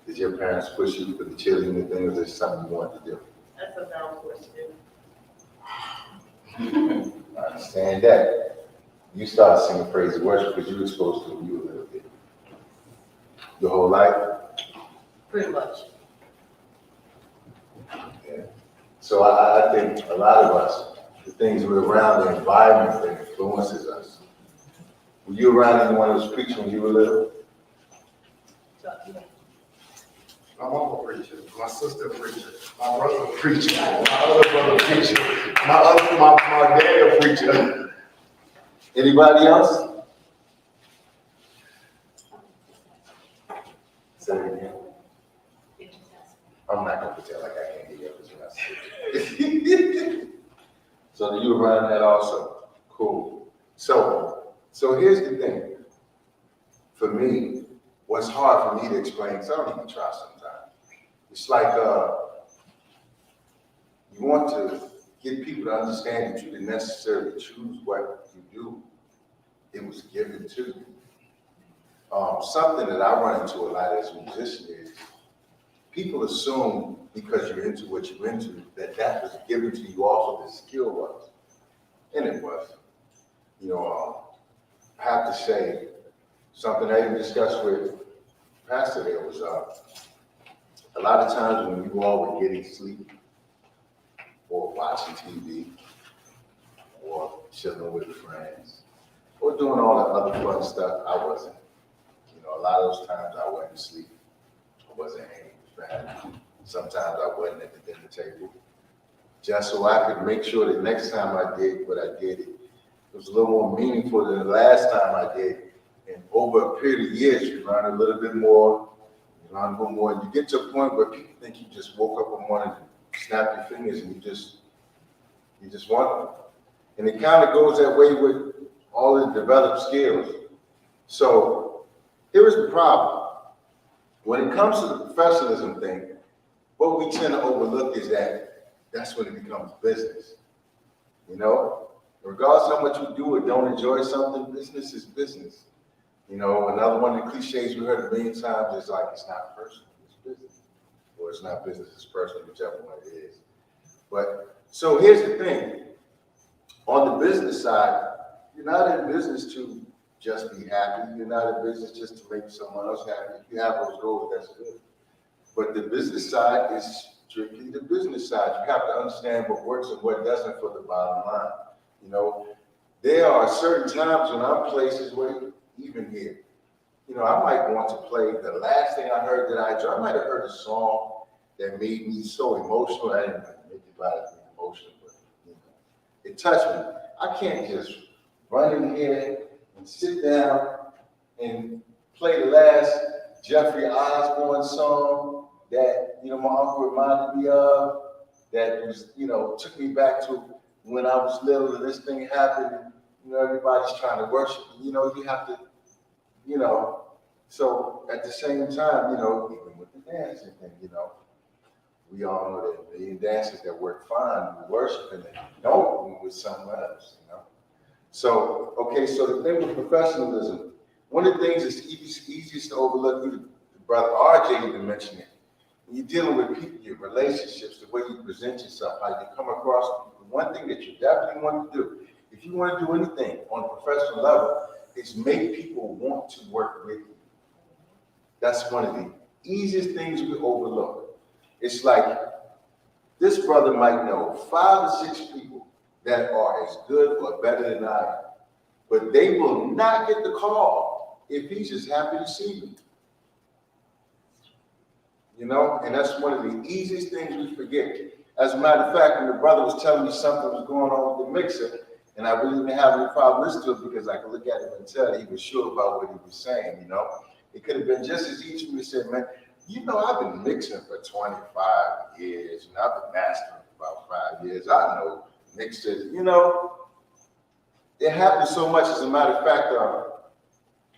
Did your parents push you for the cheerleading thing, or is this something you wanted to do? That's something I was forced to do. I understand that. You started singing praise and worship because you were exposed to it when you were a little bit. Your whole life? Pretty much. Yeah. So I think a lot of us, the things we're around, the environment that influences us. Were you around anyone who was preaching when you were little? So, you know, My mama preacher, my sister preacher, my brother preacher, my other brother preacher, my dad a preacher. Anybody else? Say it again. I'm not gonna pretend like I can't hear you. So you were around that also. Cool. So here's the thing. For me, what's hard for me to explain, because I don't even try sometimes. It's like you want to get people to understand that you didn't necessarily choose what you do. It was given to you. Something that I run into a lot as a musician is people assume because you're into what you're into that was given to you also, the skill was. And it was. You know, I have to say something I even discussed with Pastor there was a lot of times when you all were getting sleep or watching TV or chilling with friends or doing all the other fun stuff, I wasn't. You know, a lot of those times I wasn't asleep. I wasn't hanging with family. Sometimes I wasn't at the dinner table. Just so I could make sure that next time I did what I did, it was a little more meaningful than the last time I did. And over a period of years, you learn a little bit more, You know, I'm going more. You get to a point where people think you just woke up one morning and snap your fingers and you just want them. And it kind of goes that way with all the developed skills. So here is the problem. When it comes to the professionalism thing, what we tend to overlook is that that's when it becomes business. You know, regardless of how much you do or don't enjoy something, business is business. You know, another one of the cliches we heard a million times is like, it's not personal, it's business. Or it's not business, it's personal, whichever one it is. But, so here's the thing. On the business side, you're not in business to just be happy. You're not in business just to make someone else happy. If you have those goals, that's good. But the business side is strictly the business side. You have to understand what works and what doesn't for the bottom line. You know, there are certain times when I'm places where, even here, you know, I might want to play the last thing I heard that I enjoyed. I might have heard a song that made me so emotional. I didn't make anybody emotional, but you know, it touched me. I can't just run in here and sit down and play the last Jeffrey Osborne song that, you know, my uncle reminded me of, that was, you know, took me back to when I was little and this thing happened, and, you know, everybody's trying to worship, and, you know, you have to, you know, so at the same time, you know, even with the dancing thing, you know, we all know that a million dances that work fine with worship and they don't with someone else, you know. So, okay, so the thing with professionalism, one of the things that's easiest to overlook, brother RJ even mentioned it, when you're dealing with people, your relationships, the way you present yourself, how you come across, one thing that you definitely want to do, if you want to do anything on a professional level, is make people want to work with you. That's one of the easiest things we overlook. It's like, this brother might know 5 or 6 people that are as good or better than I am, but they will not get the call if he's just happy to see me. You know, and that's one of the easiest things we forget. As a matter of fact, when the brother was telling me something was going on with the mixer, and I really didn't have any problem listening to it because I could look at him and tell he was sure about what he was saying, you know. It could have been just as easy for me to say, man, you know, I've been mixing for 25 years, and I've been mastering for about 5 years. I know mixers, you know. It happened so much. As a matter of fact,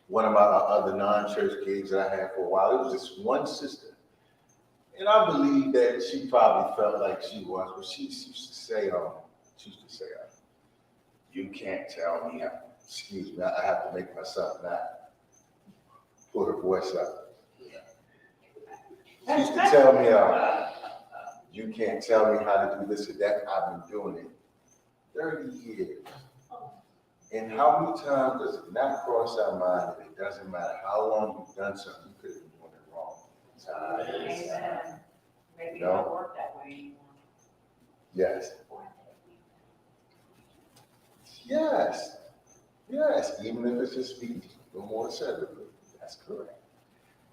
one of my other non-church gigs that I had for a while, it was this one sister. And I believe that she probably felt like she was, but she used to say, you can't tell me, excuse me, I have to make myself not put her voice up. She used to tell me, you can't tell me how to do this or that. I've been doing it 30 years. And how many times does it not cross our mind that it doesn't matter how long you've done something, you could have been doing it wrong? Amen. Maybe it No. don't work that way anymore. Yes. Yes. Yes. Even if it's just speech, no more said of it. That's correct.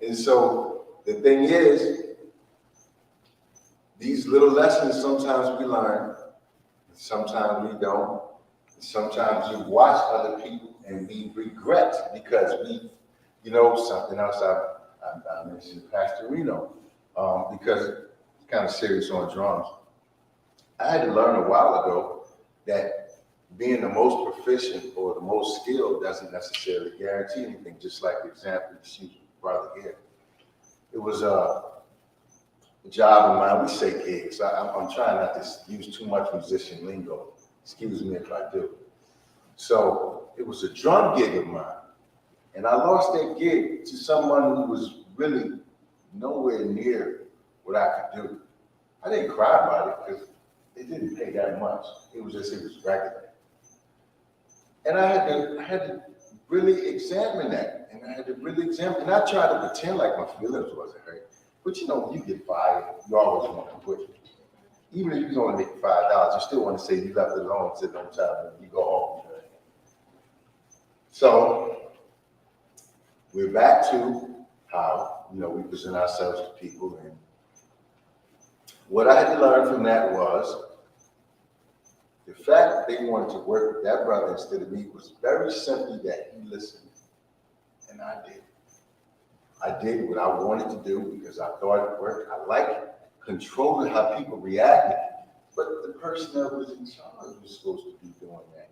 And so the thing is, these little lessons sometimes we learn, sometimes we don't. Sometimes you watch other people and we regret because we, you know, something else I mentioned Pastor Reno, because it's kind of serious on drums. I had to learn a while ago that being the most proficient or the most skilled doesn't necessarily guarantee anything, just like the example you brother here. It was a job of mine, we say gigs. I'm trying not to use too much musician lingo. Excuse me if I do. So it was a drum gig of mine. And I lost that gig to someone who was really nowhere near what I could do. I didn't cry about it because it didn't pay that much. It was regular. And I had to really examine that. And I tried to pretend like my feelings wasn't hurt. But you know, when you get fired, you always want to quit. Even if you can only make $5, you still want to say you left it alone, sitting on top, and you go home. So we're back to how, you know, we present ourselves to people. And what I had to learn from that was the fact that they wanted to work with that brother instead of me was very simply that he listened, and I did. I did what I wanted to do because I thought it worked. I like controlling how people reacted, but the person that was in charge was supposed to be doing that.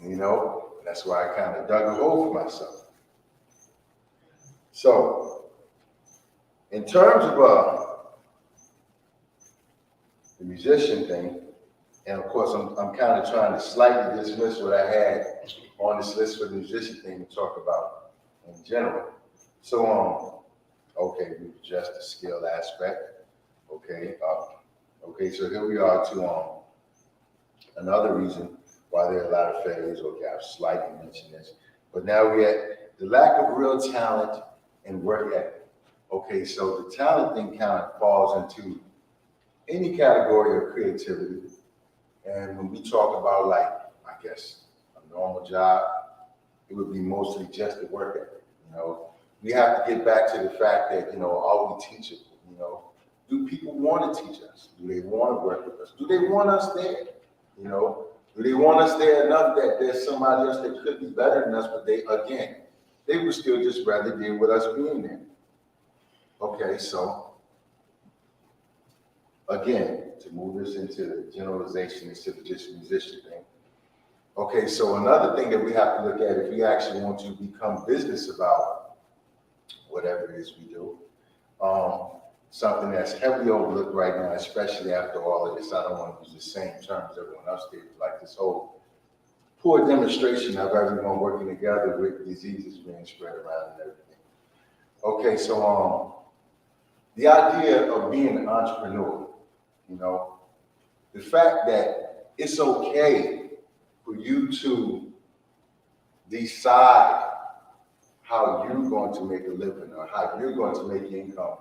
You know, that's why I kind of dug a hole for myself. So, in terms of the musician thing, and of course, I'm kind of trying to slightly dismiss what I had on this list for the musician thing to talk about in general. So, okay, we've addressed the skill aspect. Okay, okay, so here we are to another reason why there are a lot of failures. Okay, I've slightly mentioned this, but now we at the lack of real talent and work ethic. Okay, so the talent thing kind of falls into any category of creativity. And when we talk about, like, I guess, a normal job, it would be mostly just the work ethic. You know, we have to get back to the fact that, you know, are we teachable? You know, do people want to teach us? Do they want to work with us? Do they want us there? You know, do they want us there enough that there's somebody else that could be better than us, but they would still just rather deal with us being there. Okay, so again, to move this into the generalization instead of just musician thing. Okay, so another thing that we have to look at if we actually want to become business about whatever it is we do, something that's heavily overlooked right now, especially after all of this. I don't want to use the same terms everyone else did, like this whole poor demonstration of everyone working together with diseases being spread around and everything. Okay, so the idea of being an entrepreneur, you know, the fact that it's okay for you to decide how you're going to make a living or how you're going to make income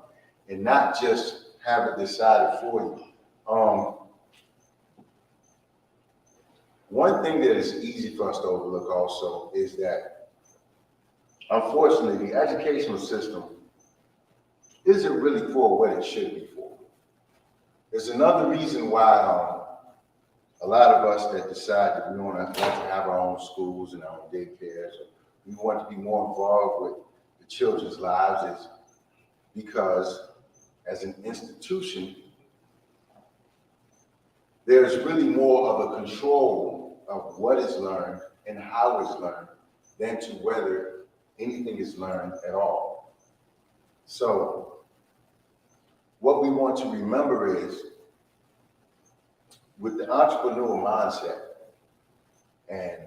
and not just have it decided for you. One thing that is easy for us to overlook also is that, unfortunately, the educational system isn't really for what it should be for. There's another reason why a lot of us that decide that we want to have our own schools and our own daycares, or we want to be more involved with the children's lives, is because as an institution, there's really more of a control of what is learned and how it's learned than to whether anything is learned at all. So what we want to remember is, with the entrepreneurial mindset and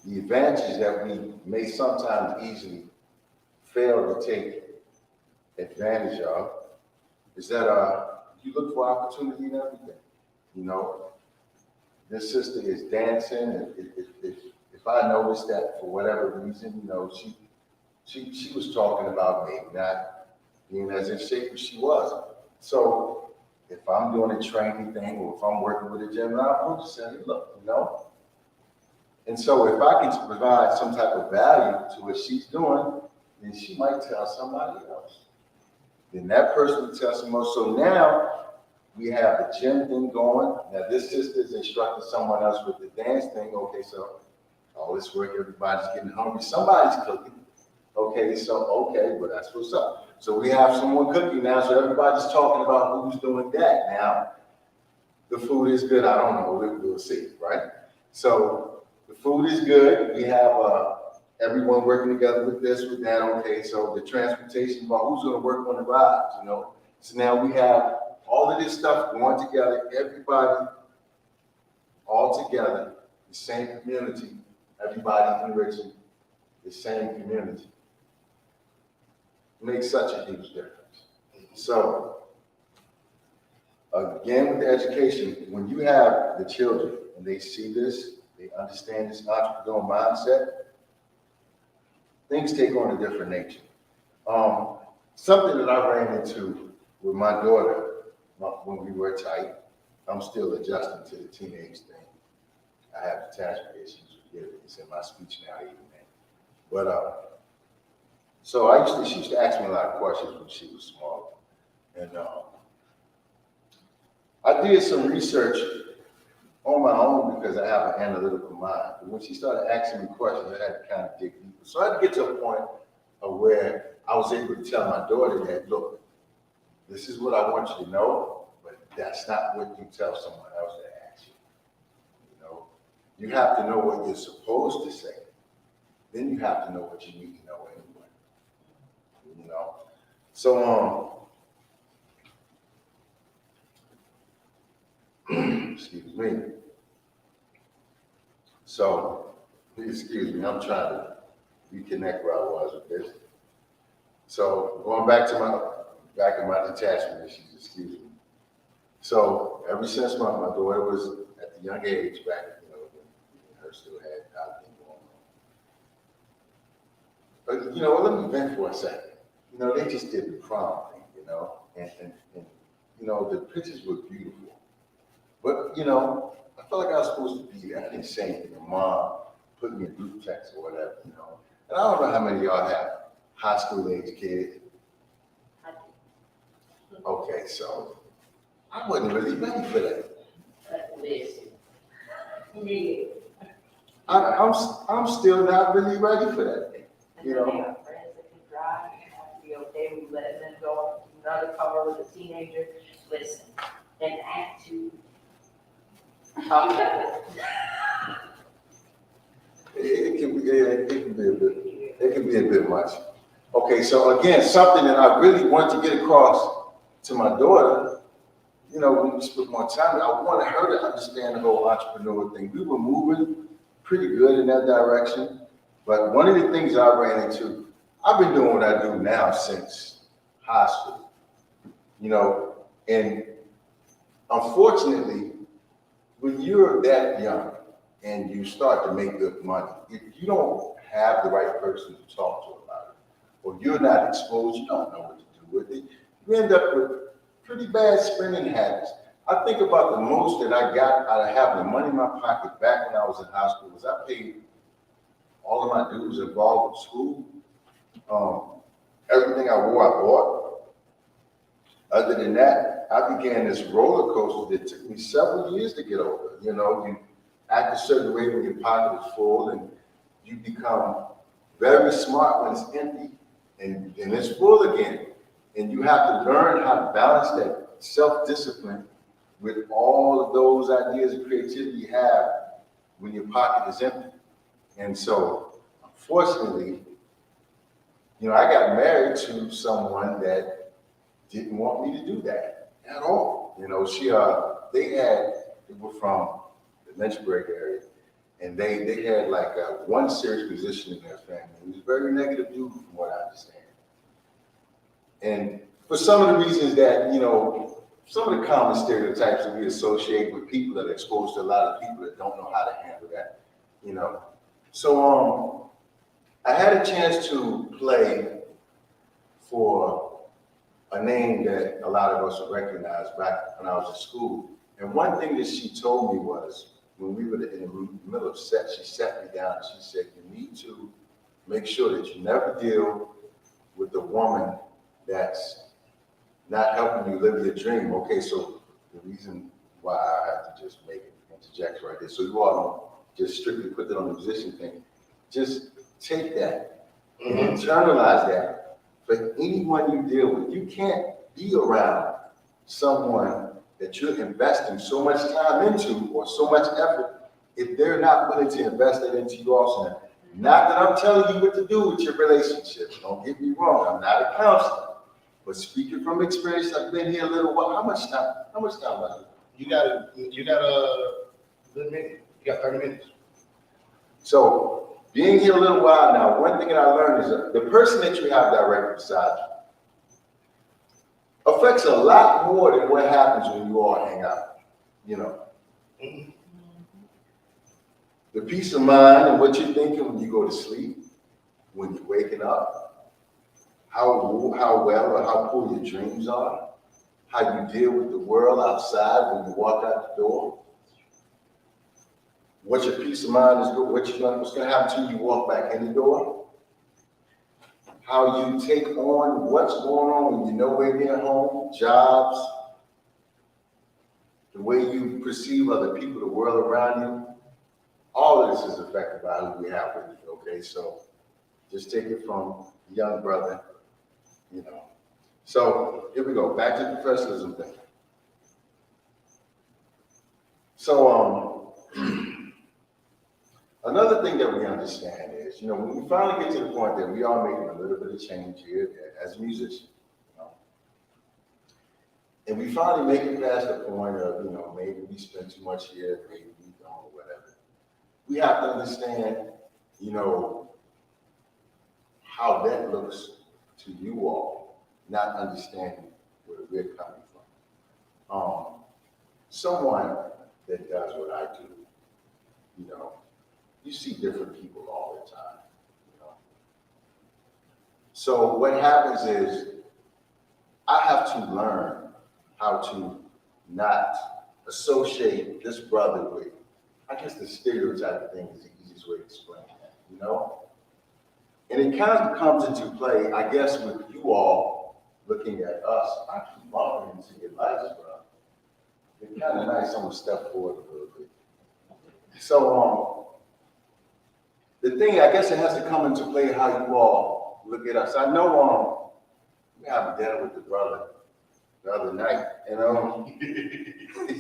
the advantages that we may sometimes easily fail to take advantage of, is that you look for opportunity in everything. You know, this sister is dancing, and if I noticed that for whatever reason, you know, she was talking about maybe not being as in shape as she was. So if I'm doing a training thing, or if I'm working with a gym, I'll just say, look, you know. And so if I can provide some type of value to what she's doing, then she might tell somebody else. Then that person will tell someone else. So now we have the gym thing going. Now this sister is instructing someone else with the dance thing. Okay, so all this work, everybody's getting hungry. Somebody's cooking. Okay, so okay, well that's what's up. So we have someone cooking now, so everybody's talking about who's doing that now. The food is good, I don't know, we'll see, right? So the food is good, we have everyone working together with this, with that, okay, so the transportation, about who's gonna work on the rides, you know? So now we have all of this stuff going together, everybody all together, the same community, everybody enriching the same community. Makes such a huge difference. So, again, with the education, when you have the children and they see this, they understand this entrepreneurial mindset, things take on a different nature. Something that I ran into with my daughter when we were tight, I'm still adjusting to the teenage thing. I have attachment issues with it. It's in my speech now, even then. But so she used to ask me a lot of questions when she was small. And I did some research on my own because I have an analytical mind. But when she started asking me questions, I had to kind of dig deeper. So I had to get to a point of where I was able to tell my daughter that, look, this is what I want you to know, but that's not what you tell someone else that asks you. You know, you have to know what you're supposed to say. Then you have to know what you need to know anyway. You know, so excuse me. So, excuse me, I'm trying to reconnect where I was with this. So going back to my detachment issues, excuse me. So ever since my daughter was at the young age back, you know, when her still had everything going on. But you know, let me vent for a second. You know, they just did the prom thing, you know, and you know, the pictures were beautiful. But you know, I felt like I was supposed to be there. I didn't say anything. My mom put me in group text or whatever, you know. And I don't know how many of y'all have high school age kids. Okay, so I wasn't really ready for that. Listen. I'm still not really ready for that. You know, They are friends that can drive, you have to be okay with letting them go undercover with a teenager. Listen, an attitude. Talk about it. it can be a bit much. Okay, so again, something that I really want to get across to my daughter, you know, when we spent more time, I wanted her to understand the whole entrepreneur thing. We were moving pretty good in that direction, but one of the things I ran into, I've been doing what I do now since high school, you know, and unfortunately, when you're that young and you start to make good money, if you don't have the right person to talk to about it, or you're not exposed, you don't know what to do with it, you end up with pretty bad spending habits. I think about the most that I got out of having the money in my pocket back when I was in high school was I paid all of my dues involved with school. Everything I wore, I bought. Other than that, I began this roller coaster that took me several years to get over. You know, you act a certain way when your pocket is full, and you become very smart when it's empty and it's full again. And you have to learn how to balance that self-discipline with all of those ideas and creativity you have when your pocket is empty. And so, unfortunately, you know, I got married to someone that didn't want me to do that at all. You know, they were from the Lynchburg area, and they had like one serious position in their family. He was a very negative dude from what I understand. And for some of the reasons that, you know, some of the common stereotypes that we associate with people that are exposed to a lot of people that don't know how to handle that, you know. So I had a chance to play for a name that a lot of us would recognize back when I was in school. And one thing that she told me was, when we were in the middle of set, she sat me down and she said, you need to make sure that you never deal with the woman that's not helping you live your dream. Okay, so the reason why I have to just make an interjection right there, so you all don't just strictly put that on the position thing, just take that and internalize that for anyone you deal with. You can't be around someone that you're investing so much time into or so much effort if they're not willing to invest that into you also. Not that I'm telling you what to do with your relationship. Don't get me wrong. I'm not a counselor. But speaking from experience, I've been here a little while. How much time left? You got a good minute. You got 30 minutes. So being here a little while now, one thing that I learned is that the person that you have directly beside you affects a lot more than what happens when you all hang out, you know. The peace of mind and what you're thinking when you go to sleep, when you're waking up, how well or how poor your dreams are, how you deal with the world outside when you walk out the door, what your peace of mind is, what's going to happen to you when you walk back in the door, how you take on what's going on when you're nowhere near home, jobs, the way you perceive other people, the world around you. All of this is affected by who we have with you, okay? So Just take it from the young brother, you know. So here we go, back to the professionalism thing. So another thing that we understand is, you know, when we finally get to the point that we are making a little bit of change here as musicians, you know, and we finally make it past the point of, you know, maybe we spend too much here, maybe we don't, or whatever. We have to understand, you know, how that looks to you all, not understanding where we're coming from. Someone that does what I do, you know, you see different people all the time, you know. So what happens is I have to learn how to not associate this brother with, I guess the stereotype thing is the easiest way to explain that, you know? And it kind of comes into play, I guess, with you all looking at us. I keep bumping into your lights, bro. It's kind of nice. I'm gonna step forward a little bit. So, the thing, I guess it has to come into play how you all look at us. I know, we have dinner with the brother the other night, and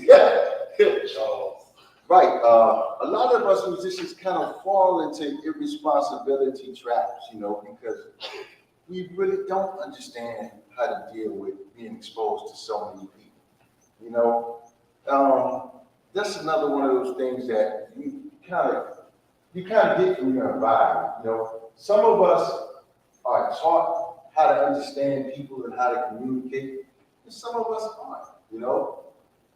yeah, right. A lot of us musicians kind of fall into irresponsibility traps, you know, because we really don't understand how to deal with being exposed to so many people, you know. That's another one of those things that you kind of get from your environment, you know. Some of us are taught how to understand people and how to communicate, and some of us aren't, you know.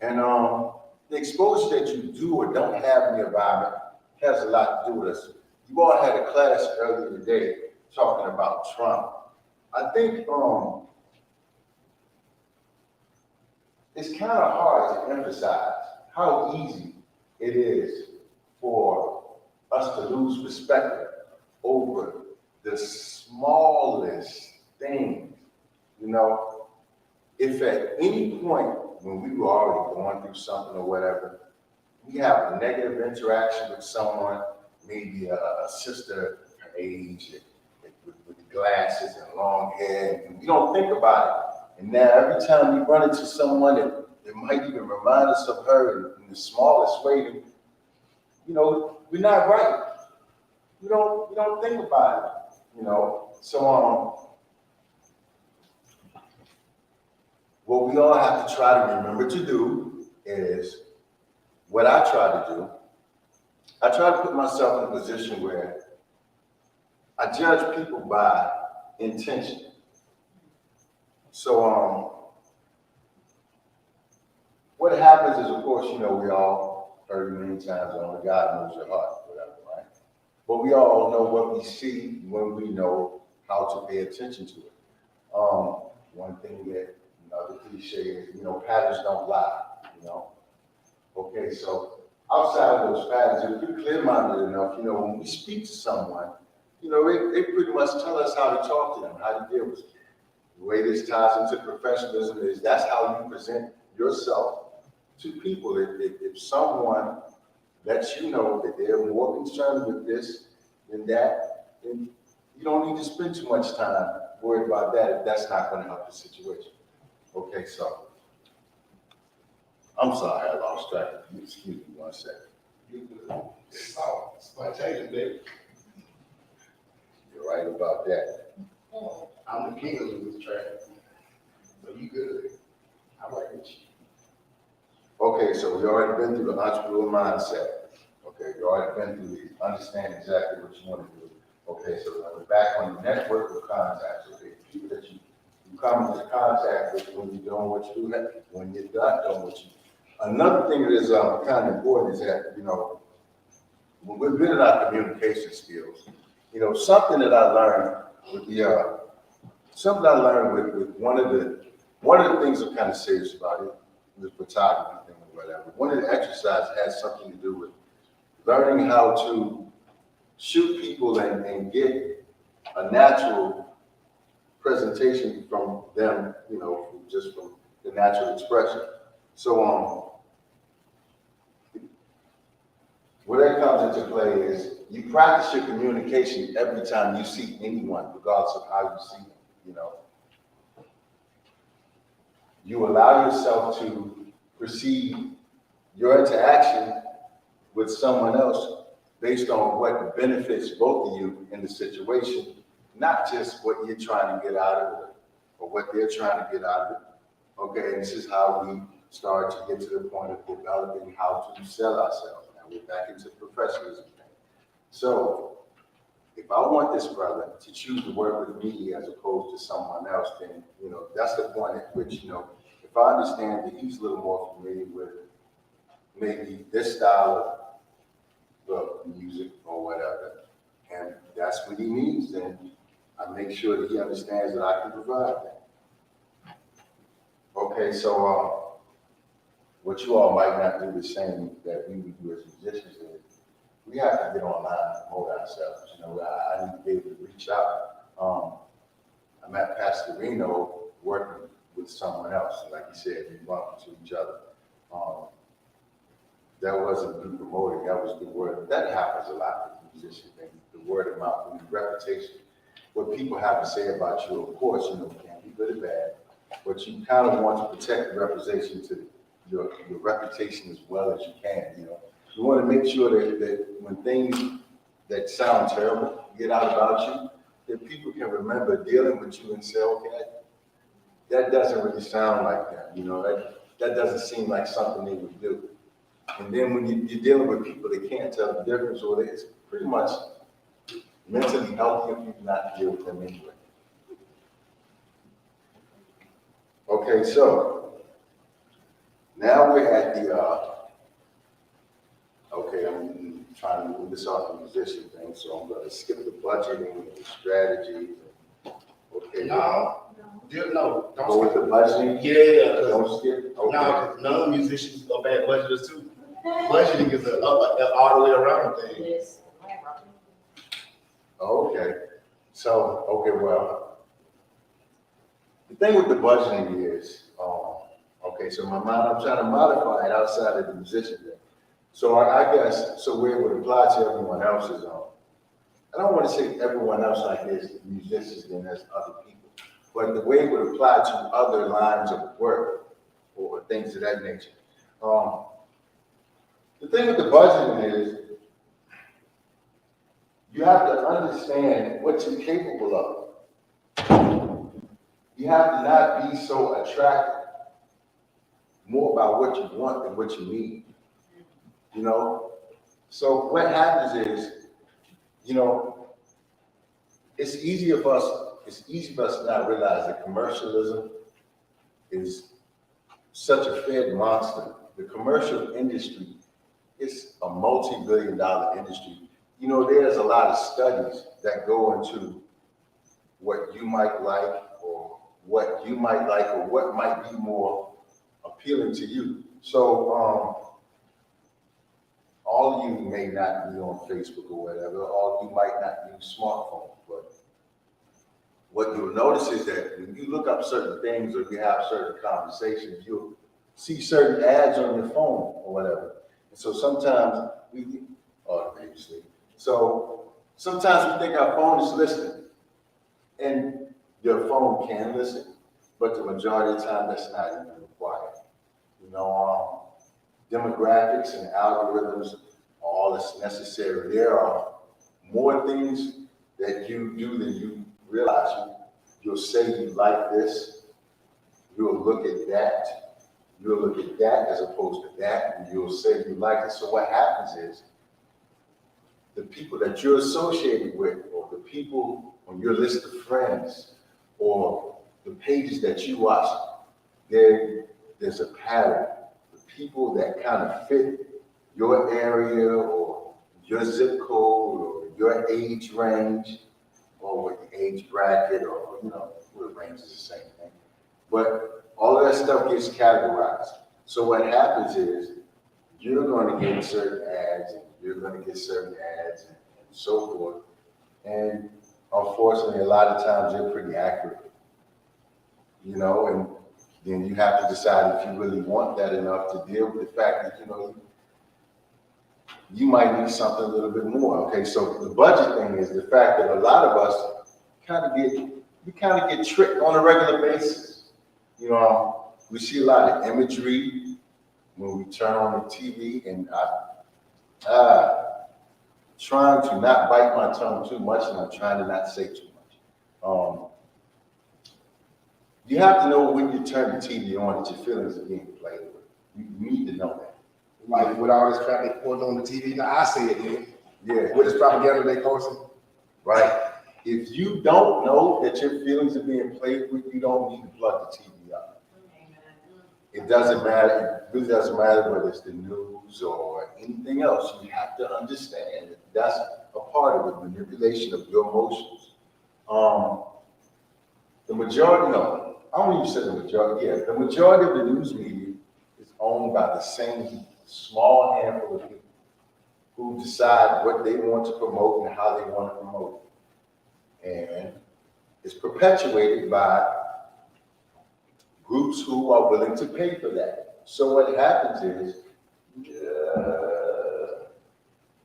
And the exposure that you do or don't have in the environment has a lot to do with us. You all had a class earlier today talking about Trump. I think it's kind of hard to emphasize how easy it is for us to lose perspective over the smallest things, you know. If at any point when we were already going through something or whatever, we have a negative interaction with someone, maybe a sister her age with glasses and long hair, and we don't think about it. And now every time we run into someone that might even remind us of her in the smallest way, you know, we're not right. We don't think about it, you know. So what we all have to try to remember to do is what I try to do. I try to put myself in a position where I judge people by intention. So what happens is, of course, you know, we all heard many times, only God knows your heart, whatever, right? But we all know what we see when we know how to pay attention to it. One thing that, another cliche is, you know, patterns don't lie, you know? Okay, so outside of those patterns, if you're clear-minded enough, you know, when we speak to someone, you know, they pretty much tell us how to talk to them, how to deal with them. The way this ties into professionalism is that's how you present yourself to people. If someone lets you know that they're more concerned with this than that, then you don't need to spend too much time worried about that if that's not going to help the situation. Okay, so I'm sorry, I lost track of you. Excuse me 1 second. It's all spontaneous, baby. You're right about that. I'm the king of losing track. So you good. I like it. Okay, so we already been through the entrepreneurial mindset. Okay, you already been through the understand exactly what you want to do. Okay, so now we're back on the network of contacts. Okay, people that you come into contact with when you're doing what you do, when you're not doing what you do. Another thing that is kind of important is that, you know, when we're good at our communication skills, you know, something that I learned with with one of the things I'm kind of serious about it, the photography thing or whatever. One of the exercises has something to do with learning how to shoot people and get a natural presentation from them, you know, just from the natural expression. So where that comes comes into play is you practice your communication every time you see anyone, regardless of how you see them, you know. You allow yourself to perceive your interaction with someone else based on what benefits both of you in the situation, not just what you're trying to get out of it or what they're trying to get out of it. Okay, and this is how we start to get to the point of developing how to sell ourselves. Now we're back into professionalism. So if I want this brother to choose to work with me as opposed to someone else, then, you know, that's the point at which, you know, if I understand that he's a little more familiar with maybe this style of music or whatever, and that's what he needs, then I make sure that he understands that I can provide that. Okay, so what you all might not do the same that we would do as musicians is we have to get online and promote ourselves. You know, I need to be able to reach out. I met Pastor Reno working with someone else, and like you said, we bumped into each other. That wasn't me promoting, that was the word. That happens a lot with musicians, the word of mouth, the reputation. What people have to say about you, of course, you know, can be good or bad, but you kind of want to protect the reputation to your reputation as well as you can, you know. You want to make sure that when things that sound terrible get out about you, that people can remember dealing with you and say, okay, that doesn't really sound like that, you know, that doesn't seem like something they would do. And then when you're dealing with people that can't tell the difference, or it's pretty much mentally healthy if you do not deal with them anyway. Okay, so now we're at the, okay, I'm trying to move this off the musician thing, so I'm gonna skip the budgeting and the strategy. Okay. No, no, Go with don't the budgeting? Yeah, Don't skip? no, Okay. 'cause none of musicians are bad budgeters too. Budgeting is a all the way around thing. Yes. Okay, so, okay, well, the thing with the budgeting is, okay, so I'm trying to modify it outside of the musician thing. So I guess, so where it would apply to everyone else is, I don't want to say everyone else like this, musicians and there's other people, but the way it would apply to other lines of work or things of that nature. The thing with the budgeting is, you have to understand what you're capable of. You have to not be so attracted more about what you want than what you need. You know? So what happens is, you know, it's easy for us to not realize that commercialism is such a fed monster. The commercial industry is a multi-billion-dollar industry. You know, there's a lot of studies that go into what you might like or what might be more appealing to you. So, all of you may not be on Facebook or whatever, all of you might not use smartphones, but what you'll notice is that when you look up certain things or you have certain conversations, you'll see certain ads on your phone or whatever. And so sometimes so sometimes we think our phone is listening, and your phone can listen, but the majority of the time that's not even required. You know, demographics and algorithms are all that's necessary. There are more things that you do than you realize. You'll say you like this, you'll look at that, you'll look at that as opposed to that, and you'll say you like it. So what happens is, the people that you're associated with, or the people on your list of friends, or the pages that you watch, there's a pattern. The people that kind of fit your area, or your zip code, or your age range, or with the age bracket, or, you know, the range is the same thing. But all of that stuff gets categorized. So what happens is, you're going to get certain ads, and you're going to get certain ads, and so forth. And unfortunately, a lot of times they're pretty accurate. You know, and then you have to decide if you really want that enough to deal with the fact that, you know, you might need something a little bit more. Okay, so the budget thing is the fact that a lot of us we kind of get tricked on a regular basis. You know, we see a lot of imagery when we turn on the TV, and trying to not bite my tongue too much, and I'm trying to not say too much. You have to know when you turn the TV on that your feelings are being played with. You need to know that. Like with all this crap they put on the TV, now I see it, man. Yeah. With this propaganda they causing. Right. If you don't know that your feelings are being played with, you don't need to plug the TV up. It doesn't matter. It really doesn't matter whether it's the news or anything else. You have to understand that that's a part of the manipulation of your emotions. The majority, no, I don't even say the majority, yeah, the majority of the news media is owned by the same small handful of people who decide what they want to promote and how they want to promote it. And it's perpetuated by groups who are willing to pay for that. So what happens is,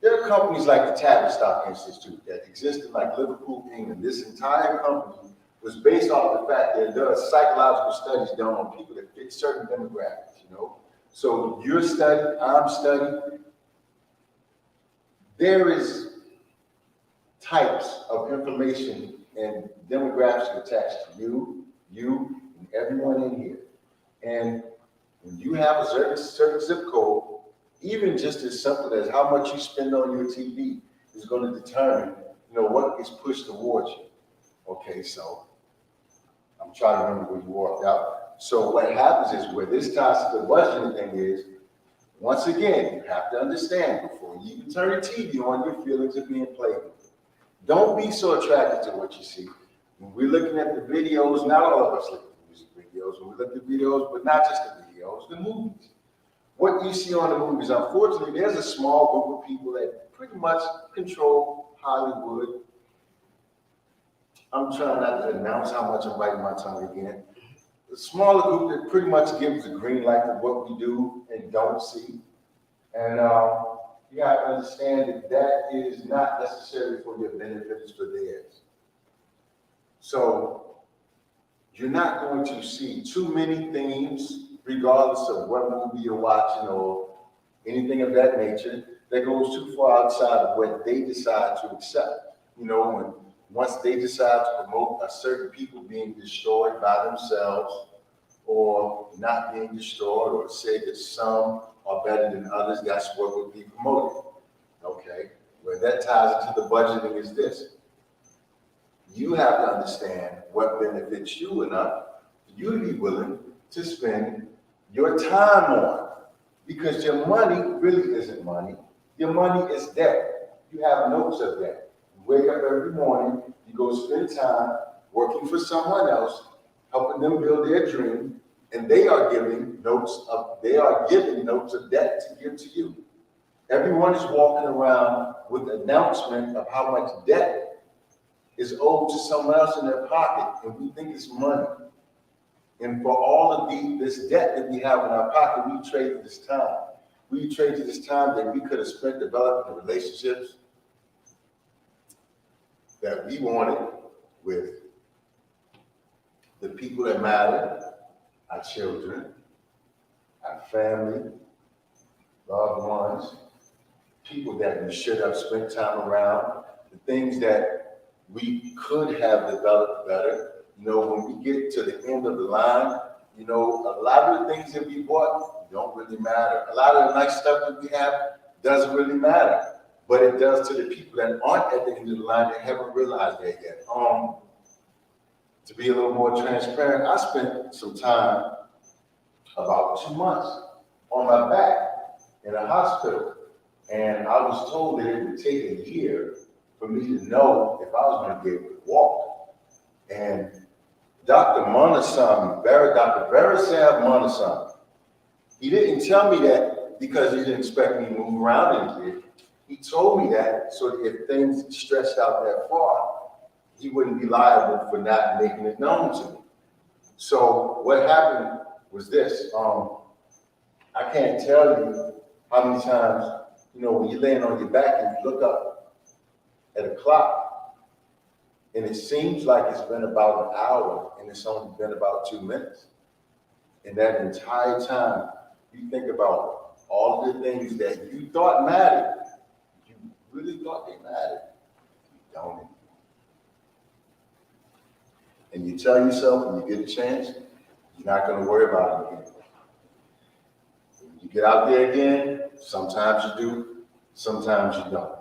there are companies like the Tavistock Institute that exist in like Liverpool, England. This entire company was based off the fact that there are psychological studies done on people that fit certain demographics, you know? So you're studying, I'm studying. There is types of information and demographics attached to you, and everyone in here. And when you have a certain zip code, even just as simple as how much you spend on your TV is going to determine, you know, what is pushed towards you. Okay, so I'm trying to remember where you walked out. So what happens is where this ties to the budgeting thing is, once again, you have to understand before you even turn the TV on, your feelings are being played with. Don't be so attracted to what you see. When we're looking at the videos, not all of us look at the music videos, when we look at videos, but not just the videos, the movies. What you see on the movies, unfortunately, there's a small group of people that pretty much control Hollywood. I'm trying not to announce how much I'm biting my tongue again. The smaller group that pretty much gives the green light to what we do and don't see. And you got to understand that that is not necessarily for your benefit, it's for theirs. So you're not going to see too many things, regardless of what movie you're watching or anything of that nature, that goes too far outside of what they decide to accept. You know, once they decide to promote a certain people being destroyed by themselves or not being destroyed, or say that some are better than others, that's what would be promoted. Okay, where that ties into the budgeting is this. You have to understand what benefits you enough for you to be willing to spend your time on. Because your money really isn't money. Your money is debt. You have notes of debt. You wake up every morning, you go spend time working for someone else, helping them build their dream, and they are giving notes of debt to give to you. Everyone is walking around with an announcement of how much debt is owed to someone else in their pocket, and we think it's money. And for all of this debt that we have in our pocket, we trade this time. We trade this time that we could have spent developing the relationships that we wanted with the people that matter, our children, our family, loved ones, people that we should have spent time around, the things that we could have developed better. You know, when we get to the end of the line, you know, a lot of the things that we bought don't really matter. A lot of the nice stuff that we have doesn't really matter, but it does to the people that aren't at the end of the line that haven't realized that yet. To be a little more transparent, I spent some time, about 2 months, on my back in a hospital, and I was told that it would take a year for me to know if I was going to be able to walk. And Dr. Barisav Manasamy, he didn't tell me that because he didn't expect me to move around any year. He told me that so that if things stretched out that far, he wouldn't be liable for not making it known to me. So what happened was this. I can't tell you how many times you know, when you're laying on your back and you look up at a clock, and it seems like it's been about an hour, and it's only been about 2 minutes. And that entire time, you think about all of the things that you thought mattered. You really thought they mattered. You don't. And you tell yourself when you get a chance, you're not going to worry about it again. When you get out there again, sometimes you do, sometimes you don't.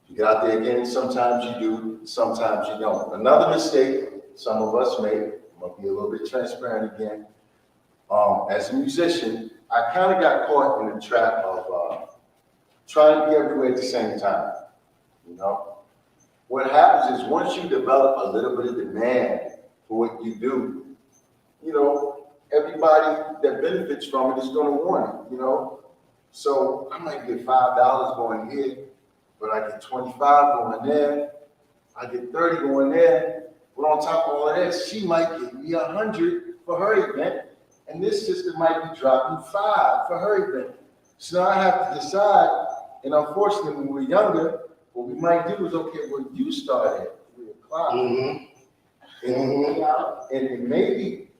You get out there again, sometimes you do, sometimes you don't. Another mistake some of us make, I'm gonna be a little bit transparent again. As a musician, I kind of got caught in the trap of trying to be everywhere at the same time, you know? What happens is once you develop a little bit of demand for what you do, you know, everybody that benefits from it is gonna want it, you know? So I might get $5 going here, but I get 25 going there, I get 30 going there, but on top of all of that, she might give me 100 for her event, and this sister might be dropping 5 for her event. So now I have to decide, and unfortunately, when we're younger, what we might do is, okay, well, you start at 3 o'clock. And maybe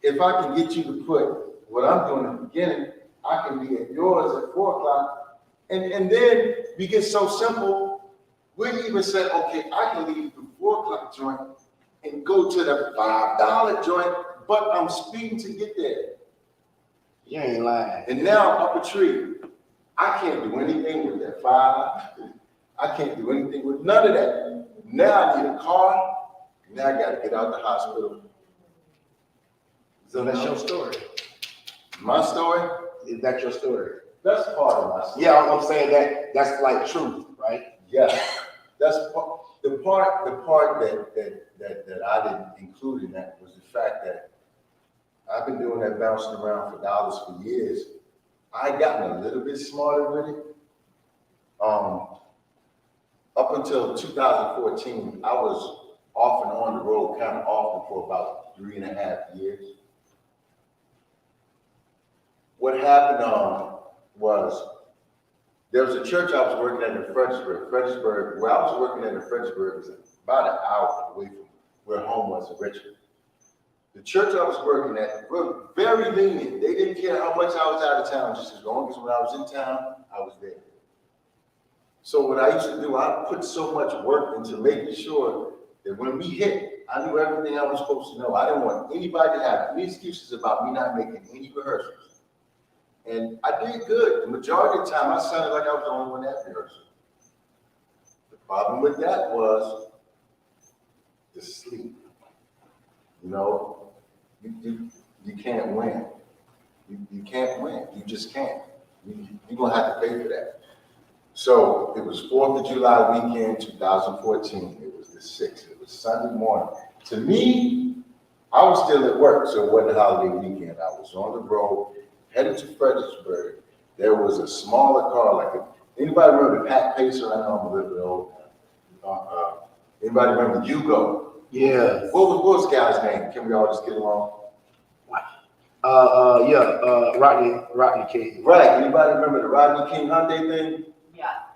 if I can get you to put what I'm doing in the beginning, I can be at yours at 4 o'clock. And then we get so simple, we even said, okay, I can leave the 4 o'clock joint and go to the $5 joint, but I'm speeding to get there. You ain't lying. And now I'm up a tree. I can't do anything with that 5. I can't do anything with none of that. Now I need a car. Now I gotta get out the hospital. So that's your story. My story? Is that your story? That's part of my story. Yeah, I'm saying that's like truth, right? Yeah, that's the part that I didn't include in that was the fact that I've been doing that bouncing around for dollars for years. I gotten a little bit smarter with it. Up until 2014, I was off and on the road kind of often for about 3.5 years. What happened was there was a church I was working at in Fredericksburg. Where I was working at in Fredericksburg was about an hour away from where home was in Richmond. The church I was working at were very lenient. They didn't care how much I was out of town, just as long as when I was in town, I was there. So what I used to do, I put so much work into making sure that when we hit, I knew everything I was supposed to know. I didn't want anybody to have any excuses about me not making any rehearsals. And I did good. The majority of the time, I sounded like I was the only one at rehearsal. The problem with that was the sleep. You know, you can't win. You can't win. You just can't. You're going to have to pay for that. So it was 4th of July weekend, 2014. It was the 6th. It was Sunday morning. To me, I was still at work, so it wasn't a holiday weekend. I was on the road, headed to Fredericksburg. There was a smaller car, anybody remember Pat Pacer? I know I'm a little bit old. Anybody remember Hugo? Yeah. What was the guy's name? Can we all just get along? Rodney King. Right. Anybody remember the Rodney King Hyundai thing?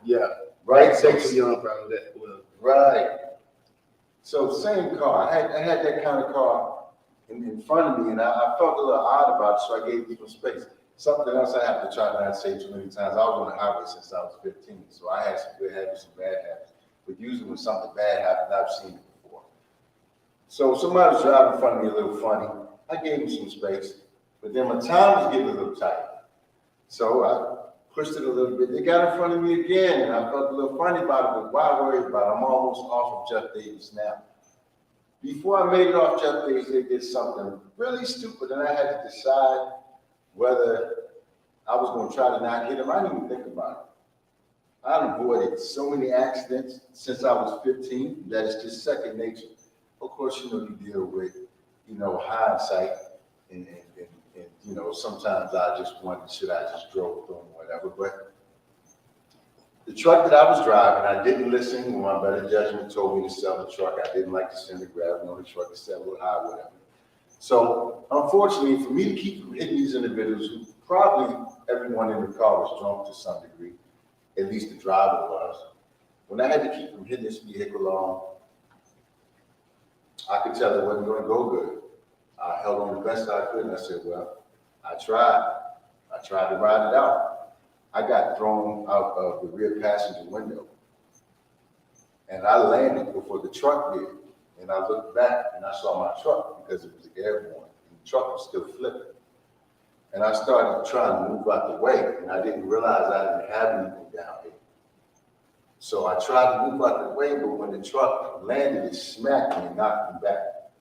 Yeah. Right. They too young, probably that. Well, Right. So same car. I had that kind of car in front of me, and I felt a little odd about it, so I gave it some space. Something else I have to try not to say too many times. I was on the highway since I was 15, so I had some good habits, some bad habits. But usually when something bad happens, I've seen it before. So somebody was driving in front of me a little funny. I gave him some space, but then my time was getting a little tight. So I pushed it a little bit. They got in front of me again, and I felt a little funny about it, but why worry about it? I'm almost off of Jeff Davis now. Before I made it off Jeff Davis, they did something really stupid, and I had to decide whether I was going to try to not hit him. I didn't even think about it. I've avoided so many accidents since I was 15 that it's just second nature. Of course, you deal with, hindsight, and sometimes I just wonder, should I just drove through them, whatever. But the truck that I was driving, I didn't listen when my better judgment told me to sell the truck. I didn't like to send the gravity on the truck to sell it high, whatever. So unfortunately, for me to keep from hitting these individuals who Probably everyone in the car was drunk to some degree, at least the driver was. When I had to keep from hitting this vehicle on, I could tell it wasn't gonna go good. I held on the best I could, and I said, well, I tried. I tried to ride it out. I got thrown out of the rear passenger window. And I landed before the truck did. And I looked back and I saw my truck because it was airborne. And the truck was still flipping. And I started trying to move out the way, and I didn't realize I didn't have anything down here. So I tried to move out the way, but when the truck landed, it smacked me and knocked me back.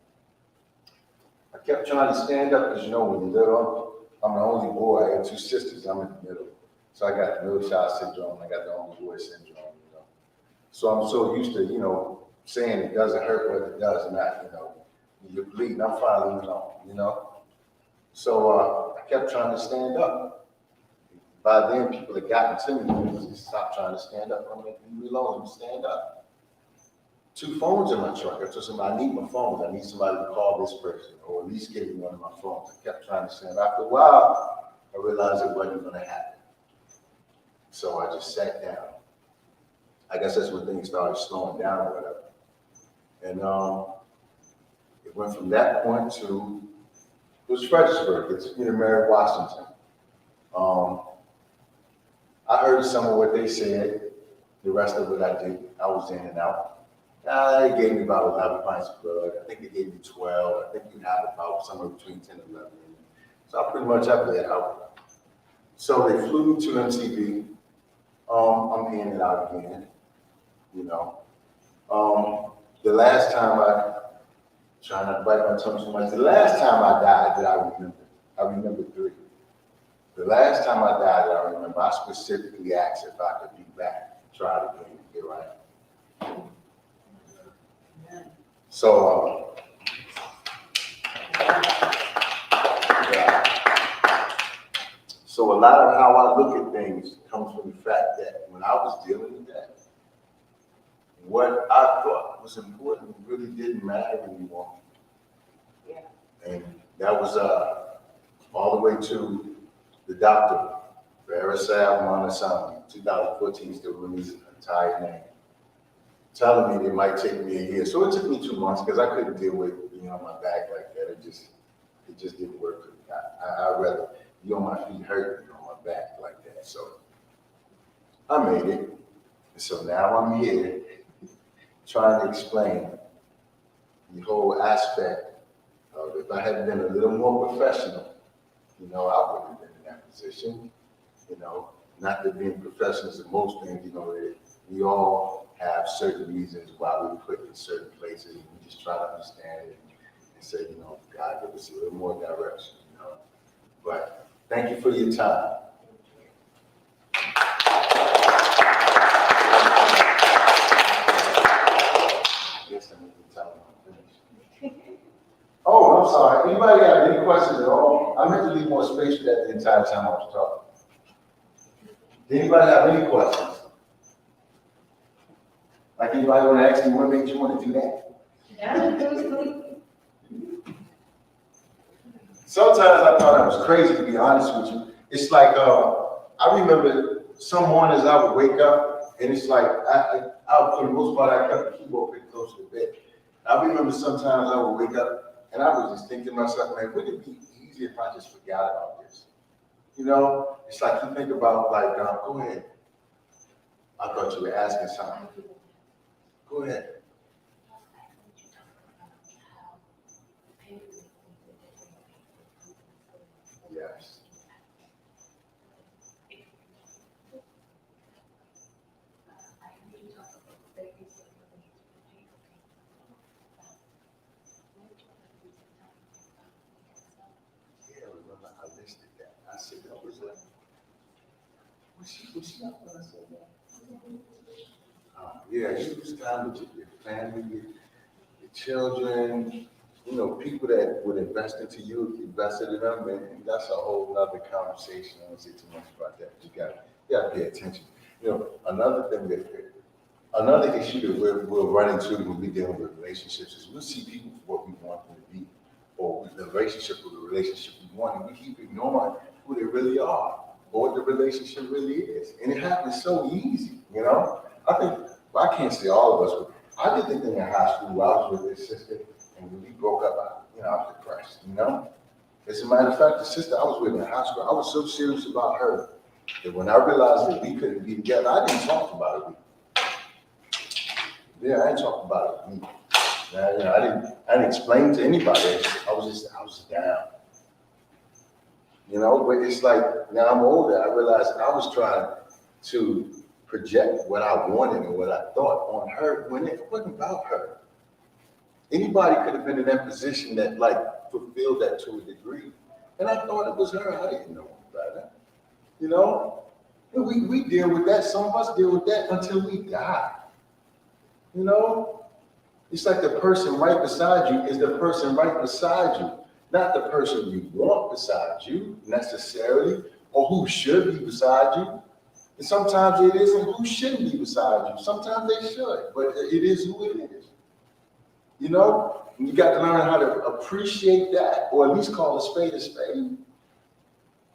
I kept trying to stand up because, you know, when you're little, I'm the only boy. I have 2 sisters. I'm in the middle. So I got the middle child syndrome. I got the only boy syndrome, you know. So I'm so used to, you know, saying it doesn't hurt, but it does not, you know. When you're bleeding, I'm fine leaving alone, you know. So I kept trying to stand up. By then, people had gotten to me and just stopped trying to stand up. I'm like, leave me alone, let me stand up. 2 phones in my truck. I told somebody, I need my phones. I need somebody to call this person, or at least give me one of my phones. I kept trying to stand up. After a while, I realized it wasn't going to happen. So I just sat down. I guess that's when things started slowing down or whatever. And it went from that point to, it was Fredericksburg. It's near Mary Washington. I heard some of what they said. The rest of it I did. I was in and out. They gave me about 11 pints of blood. I think they gave me 12. I think you have about somewhere between 10 and 11. So I pretty much have that out. So they flew me to MCV. I'm in and out again, you know. The last time trying not to bite my tongue too much, the last time I died that I remember 3. The last time I died that I remember, I specifically asked if I could be back, try it again, get right. So, so a lot of how I look at things comes from the fact that when I was dealing with that, what I thought was important really didn't matter anymore. Yeah. And that was all the way to the doctor for S.A.W. 2014, still released the entire name, telling me it might take me a year. So it took me 2 months because I couldn't deal with being on my back like that. It just didn't work for me. I'd rather be on my feet hurt than on my back like that. So I made it. And so now I'm here trying to explain the whole aspect of if I had been a little more professional, you know, I would have been in that position. You know, not that being professionals in most things, you know, we all have certain reasons why we're put in certain places. We just try to understand it and say, you know, God, give us a little more direction, you know. But thank you for your time. Oh, I'm sorry. Anybody got any questions at all? I meant to leave more space for that the entire time I was talking. Did anybody have any questions? Like anybody want to ask me what made you want to do that? Sometimes I thought I was crazy, to be honest with you. It's like, I remember some mornings I would wake up and it's like, for the most part, I kept the keyboard pretty close to the bed. I remember sometimes I would wake up and I was just thinking to myself, man, wouldn't it be easy if I just forgot about this? You know, it's like you think about like, go ahead. I thought you were asking something. Go ahead. Yes. Yeah, remember I listed that. I said, what was that? Was she not when I said that? Yeah, use time with your family, your children, you know, people that would invest into you, invested in them, and that's a whole nother conversation. I don't say too much about that. You gotta pay attention. You know, another issue that we'll run into when we deal with relationships is we'll see people for what we want them to be, or the relationship with the relationship we want, and we keep ignoring who they really are or what the relationship really is. And it happens so easy, you know? I think, well, I can't say all of us, but I did the thing in high school where I was with this sister and when we broke up, I was depressed, you know? As a matter of fact, the sister I was with in high school, I was so serious about her that when I realized that we couldn't be together, I didn't talk about it. Yeah, I didn't talk about it. I didn't explain to anybody. I was down. You know, but it's like now I'm older, I realized I was trying to project what I wanted and what I thought on her when it wasn't about her. Anybody could have been in that position that like fulfilled that to a degree. And I thought it was her. I didn't know about that. You know? And we deal with that. Some of us deal with that until we die. You know? It's like the person right beside you is the person right beside you. Not the person you want beside you necessarily, or who should be beside you. And sometimes it isn't who shouldn't be beside you. Sometimes they should, but it is who it is. You know, and you got to learn how to appreciate that, or at least call a spade a spade.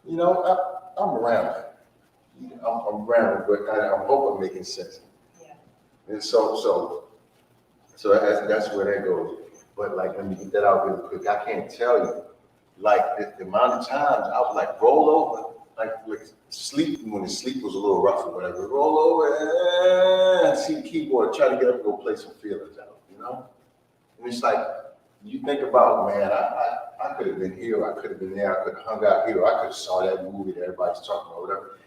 You know, I'm around it. I'm around it, but I hope I'm making sense. Yeah. And so that's where that goes. But like, let me get that out really quick. I can't tell you, like the amount of times I would like roll over, like sleep when the sleep was a little rough or whatever. Roll over and see the keyboard, try to get up and go play some feelings out. You know. And it's like, you think about, man, I could have been here, I could have been there, I could have hung out here, I could have saw that movie that everybody's talking about, whatever.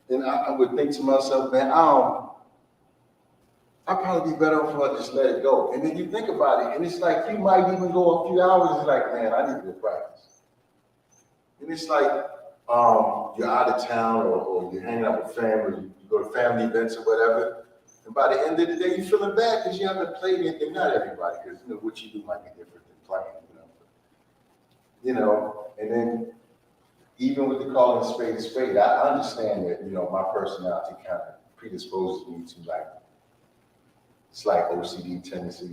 And I would think to myself, man, I'd probably be better off if I just let it go. And then you think about it, and it's like, you might even go a few hours, it's like, man, I need to go practice. And it's like, you're out of town or you're hanging out with family, you go to family events or whatever. And by the end of the day, you're feeling bad because you haven't played anything. Not everybody, because you know what you do might be different than playing. You know. And then even with the calling spade a spade, I understand that my personality kind of predisposes me to like slight OCD tendencies.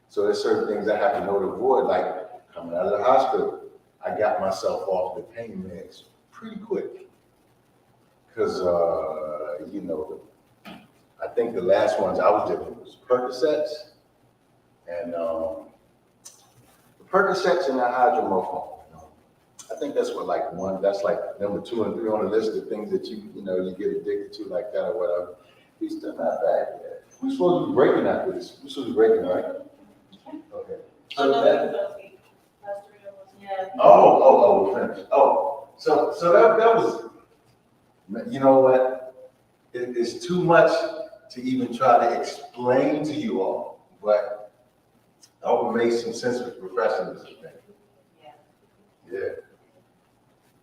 So there's certain things I have to know to avoid. Like coming out of the hospital, I got myself off the pain meds pretty quick because I think the last ones I was dealing with was Percocets and the Percocets and the hydromorphone. I think that's that's like number 2 and 3 on the list of things that you get addicted to like that or whatever. It's still not bad yet. We're supposed to be breaking after this. We're supposed to be breaking, right? Okay. So that. Oh, we're finished. Oh, so that was. You know what? It is too much to even try to explain to you all, but I hope it makes some sense with professionalism. Yeah.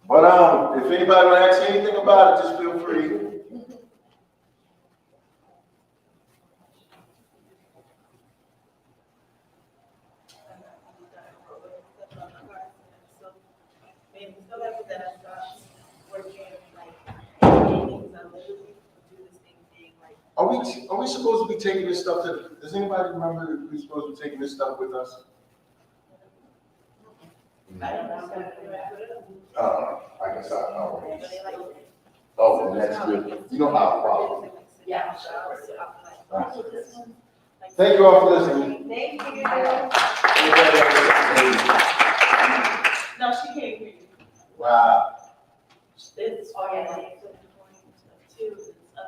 But if anybody want to ask anything about it, just feel free. Are we supposed to be taking this stuff does anybody remember that we're supposed to be taking this stuff with us? I guess I'll. Oh, and that's good. You know how I follow. Yeah. Thank you all for listening. Thank you. No, she can't hear you. Wow. It's two, this other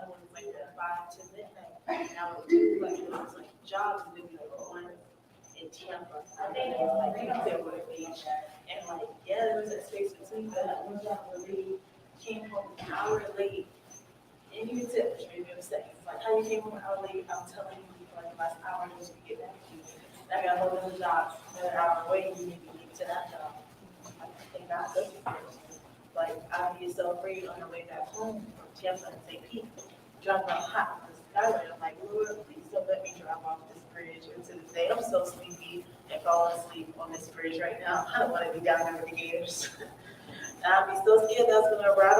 one is like 5 to midnight. And I would do like jobs and do like one in Tampa. I think it's like there would be, and like there was a space between that one job where they came home an hour late. And you can tell maybe in seconds, like how you came home an hour late. I'm telling you for like the last hour just to get back to you. I got a whole other job, another hour away. You need to get to that job. I think God does it first. Like I'd be so afraid on the way back home from Tampa and St. Pete, driving on hot on the skyway. I'm like, Lord, please don't let me drive off this bridge. And to this day, I'm so sleepy and falling asleep on this bridge right now. I don't want to be down there with the gators. I'd be so scared that I was gonna ride